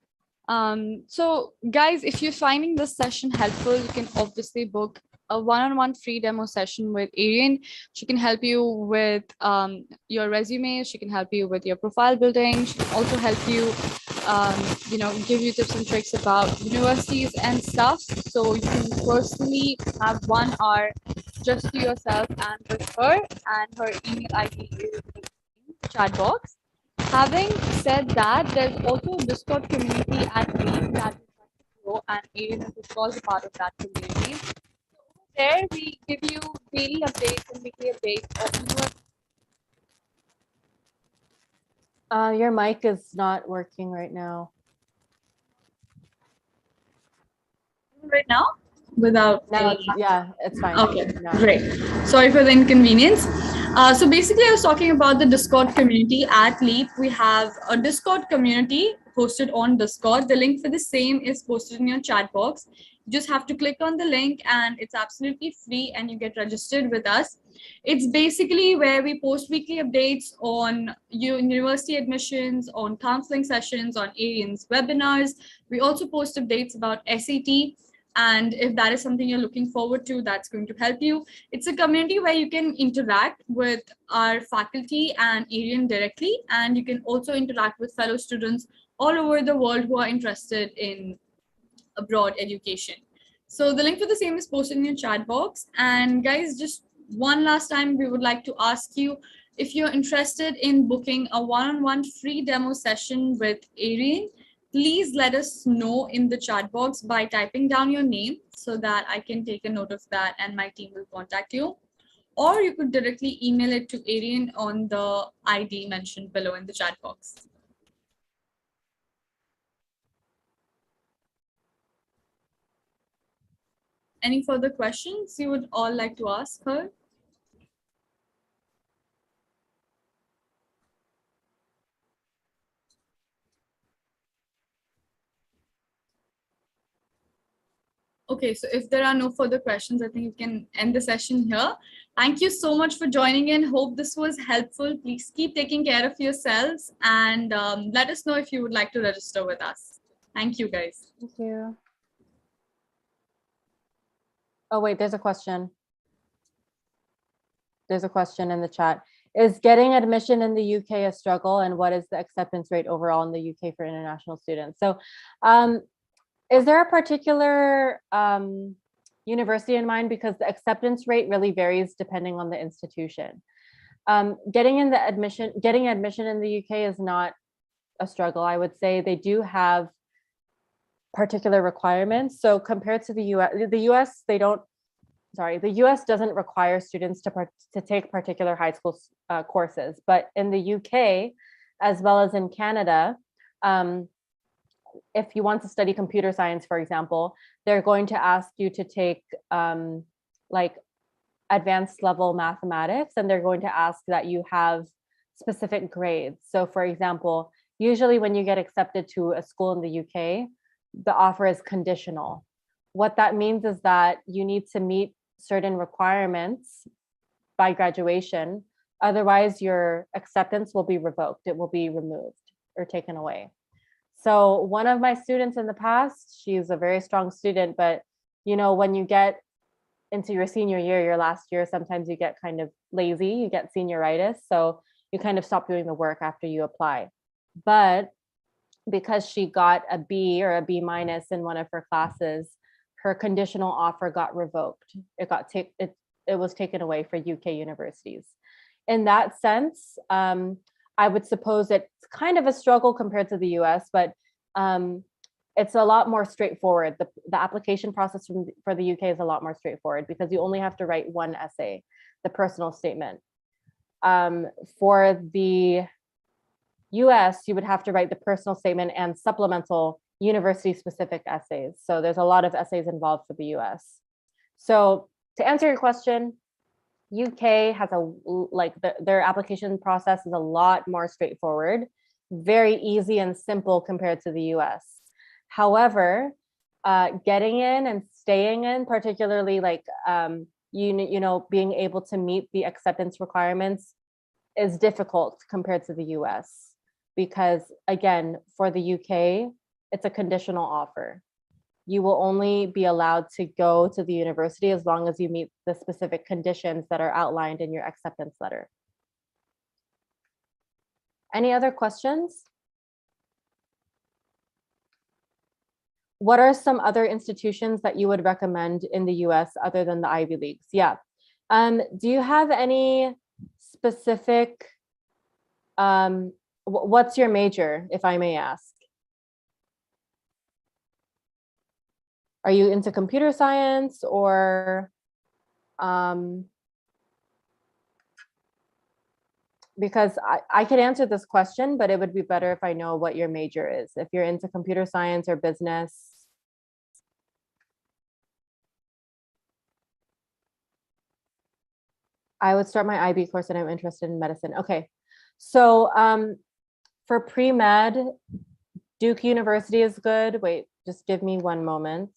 So guys, if you're finding this session helpful, you can obviously book a one-on-one free demo session with Arian. She can help you with your resume. She can help you with your profile building. She can also help you, give you tips and tricks about universities and stuff. So you can personally have 1 hour just to yourself and with her, and her email ID is in the chat box. Having said that, there's also a Discord community at Lean that we try to grow, and Arian is of course a part of that community. So over there, we give you daily updates and weekly updates of university. Your mic is not working right now. right now without Now any. it's, yeah, it's fine. Okay, No. great. Sorry for the inconvenience. So basically, I was talking about the Discord community at Leap. We have a Discord community posted on Discord. The link for the same is posted in your chat box. You just have to click on the link and it's absolutely free and you get registered with us. It's basically where we post weekly updates on university admissions, on counseling sessions, on Arian's webinars. We also post updates about SAT. And if that is something you're looking forward to, that's going to help you. It's a community where you can interact with our faculty and Arian directly, and you can also interact with fellow students all over the world who are interested in abroad education. So the link for the same is posted in your chat box. And guys, just one last time, we would like to ask you if you're interested in booking a one-on-one free demo session with Arian, please let us know in the chat box by typing down your name so that I can take a note of that and my team will contact you. Or you could directly email it to Arian on the ID mentioned below in the chat box. Any further questions you would all like to ask her? Okay, so if there are no further questions, I think we can end the session here. Thank you so much for joining in. Hope this was helpful. Please keep taking care of yourselves and let us know if you would like to register with us. Thank you, guys. Thank you. Oh, wait, there's a question. There's a question in the chat. Is getting admission in the UK a struggle, and what is the acceptance rate overall in the UK for international students? So is there a particular university in mind? Because the acceptance rate really varies depending on the institution. Getting admission in the UK is not a struggle. I would say they do have particular requirements. So compared to the US, the US doesn't require students to take particular high school courses, but in the UK, as well as in Canada, if you want to study computer science, for example, they're going to ask you to take like advanced level mathematics, and they're going to ask that you have specific grades. So for example, usually when you get accepted to a school in the UK, the offer is conditional. What that means is that you need to meet certain requirements by graduation. Otherwise, your acceptance will be revoked. It will be removed or taken away. So one of my students in the past, she's a very strong student, but you know, when you get into your senior year, your last year, sometimes you get kind of lazy, you get senioritis. So you kind of stop doing the work after you apply. But because she got a B or a B minus in one of her classes, her conditional offer got revoked. It was taken away for UK universities. In that sense, I would suppose it's kind of a struggle compared to the US, but it's a lot more straightforward. The application process for the UK is a lot more straightforward because you only have to write one essay, the personal statement. For the US, you would have to write the personal statement and supplemental university-specific essays. So there's a lot of essays involved for the US. So to answer your question, UK has their application process is a lot more straightforward, very easy and simple compared to the US. However, getting in and staying in, particularly you know, being able to meet the acceptance requirements is difficult compared to the US. Because again, for the UK, it's a conditional offer. You will only be allowed to go to the university as long as you meet the specific conditions that are outlined in your acceptance letter. Any other questions? What are some other institutions that you would recommend in the US other than the Ivy Leagues? Yeah. Do you have any specific, what's your major, if I may ask? Are you into computer science or because I could answer this question, but it would be better if I know what your major is. If you're into computer science or business. I would start my IB course and I'm interested in medicine. Okay. So for pre-med, Duke University is good. Wait, just give me one moment.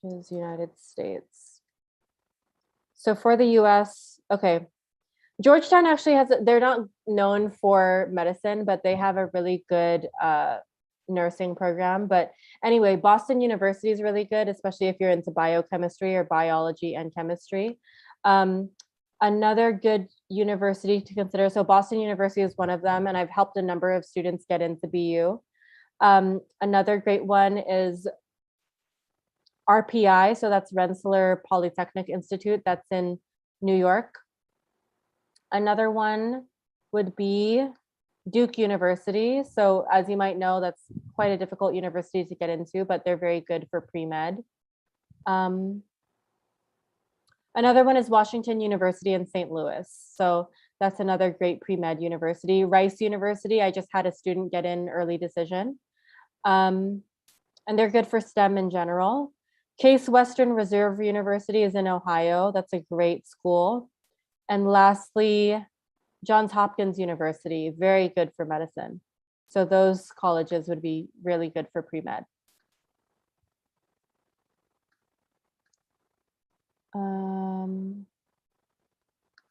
Is United States. So for the US, okay. Georgetown actually has, they're not known for medicine, but they have a really good nursing program. But anyway, Boston University is really good, especially if you're into biochemistry or biology and chemistry. Another good university to consider, so Boston University is one of them, and I've helped a number of students get into BU. Another great one is RPI, so that's Rensselaer Polytechnic Institute, that's in New York. Another one would be Duke University. So as you might know, that's quite a difficult university to get into, but they're very good for pre-med. Another one is Washington University in St. Louis. So that's another great pre-med university. Rice University, I just had a student get in early decision. And they're good for STEM in general. Case Western Reserve University is in Ohio. That's a great school. And lastly, Johns Hopkins University, very good for medicine. So those colleges would be really good for pre-med.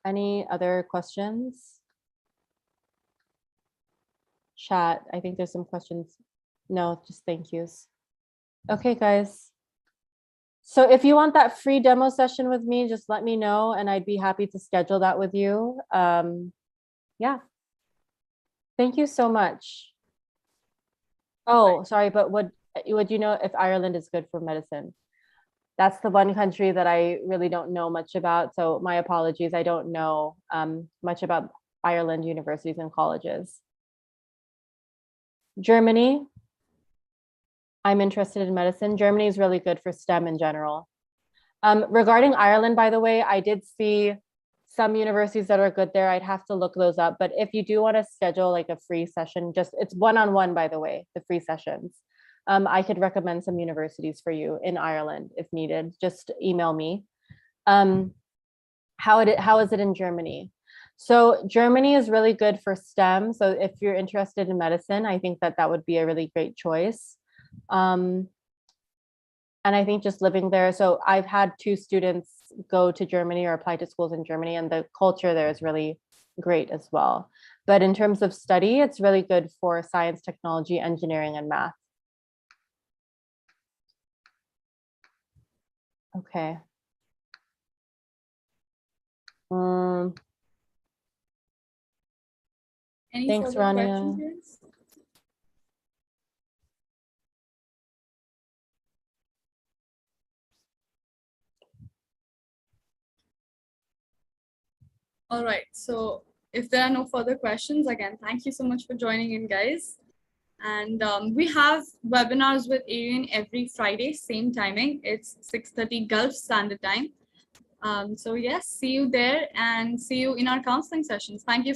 Any other questions? Chat, I think there's some questions. No, just thank yous. Okay, guys. So if you want that free demo session with me, just let me know and I'd be happy to schedule that with you. Yeah. Thank you so much. Oh, sorry, but would you know if Ireland is good for medicine? That's the one country that I really don't know much about. So my apologies. I don't know much about Ireland universities and colleges. Germany. I'm interested in medicine. Germany is really good for STEM in general. Regarding Ireland, by the way, I did see some universities that are good there. I'd have to look those up. But if you do want to schedule like a free session, it's one-on-one, by the way, the free sessions. I could recommend some universities for you in Ireland if needed. Just email me. How is it in Germany? So Germany is really good for STEM. So if you're interested in medicine, I think that would be a really great choice. And I think just living there. So I've had 2 students go to Germany or apply to schools in Germany, and the culture there is really great as well. But in terms of study, it's really good for science, technology, engineering, and math. Okay. Thanks, further Rania. questions, guys? All right. So if there are no further questions, again, thank you so much for joining in, guys. And we have webinars with Arian every Friday, same timing. It's 6:30 Gulf Standard Time. So yes, see you there and see you in our counseling sessions. Thank you.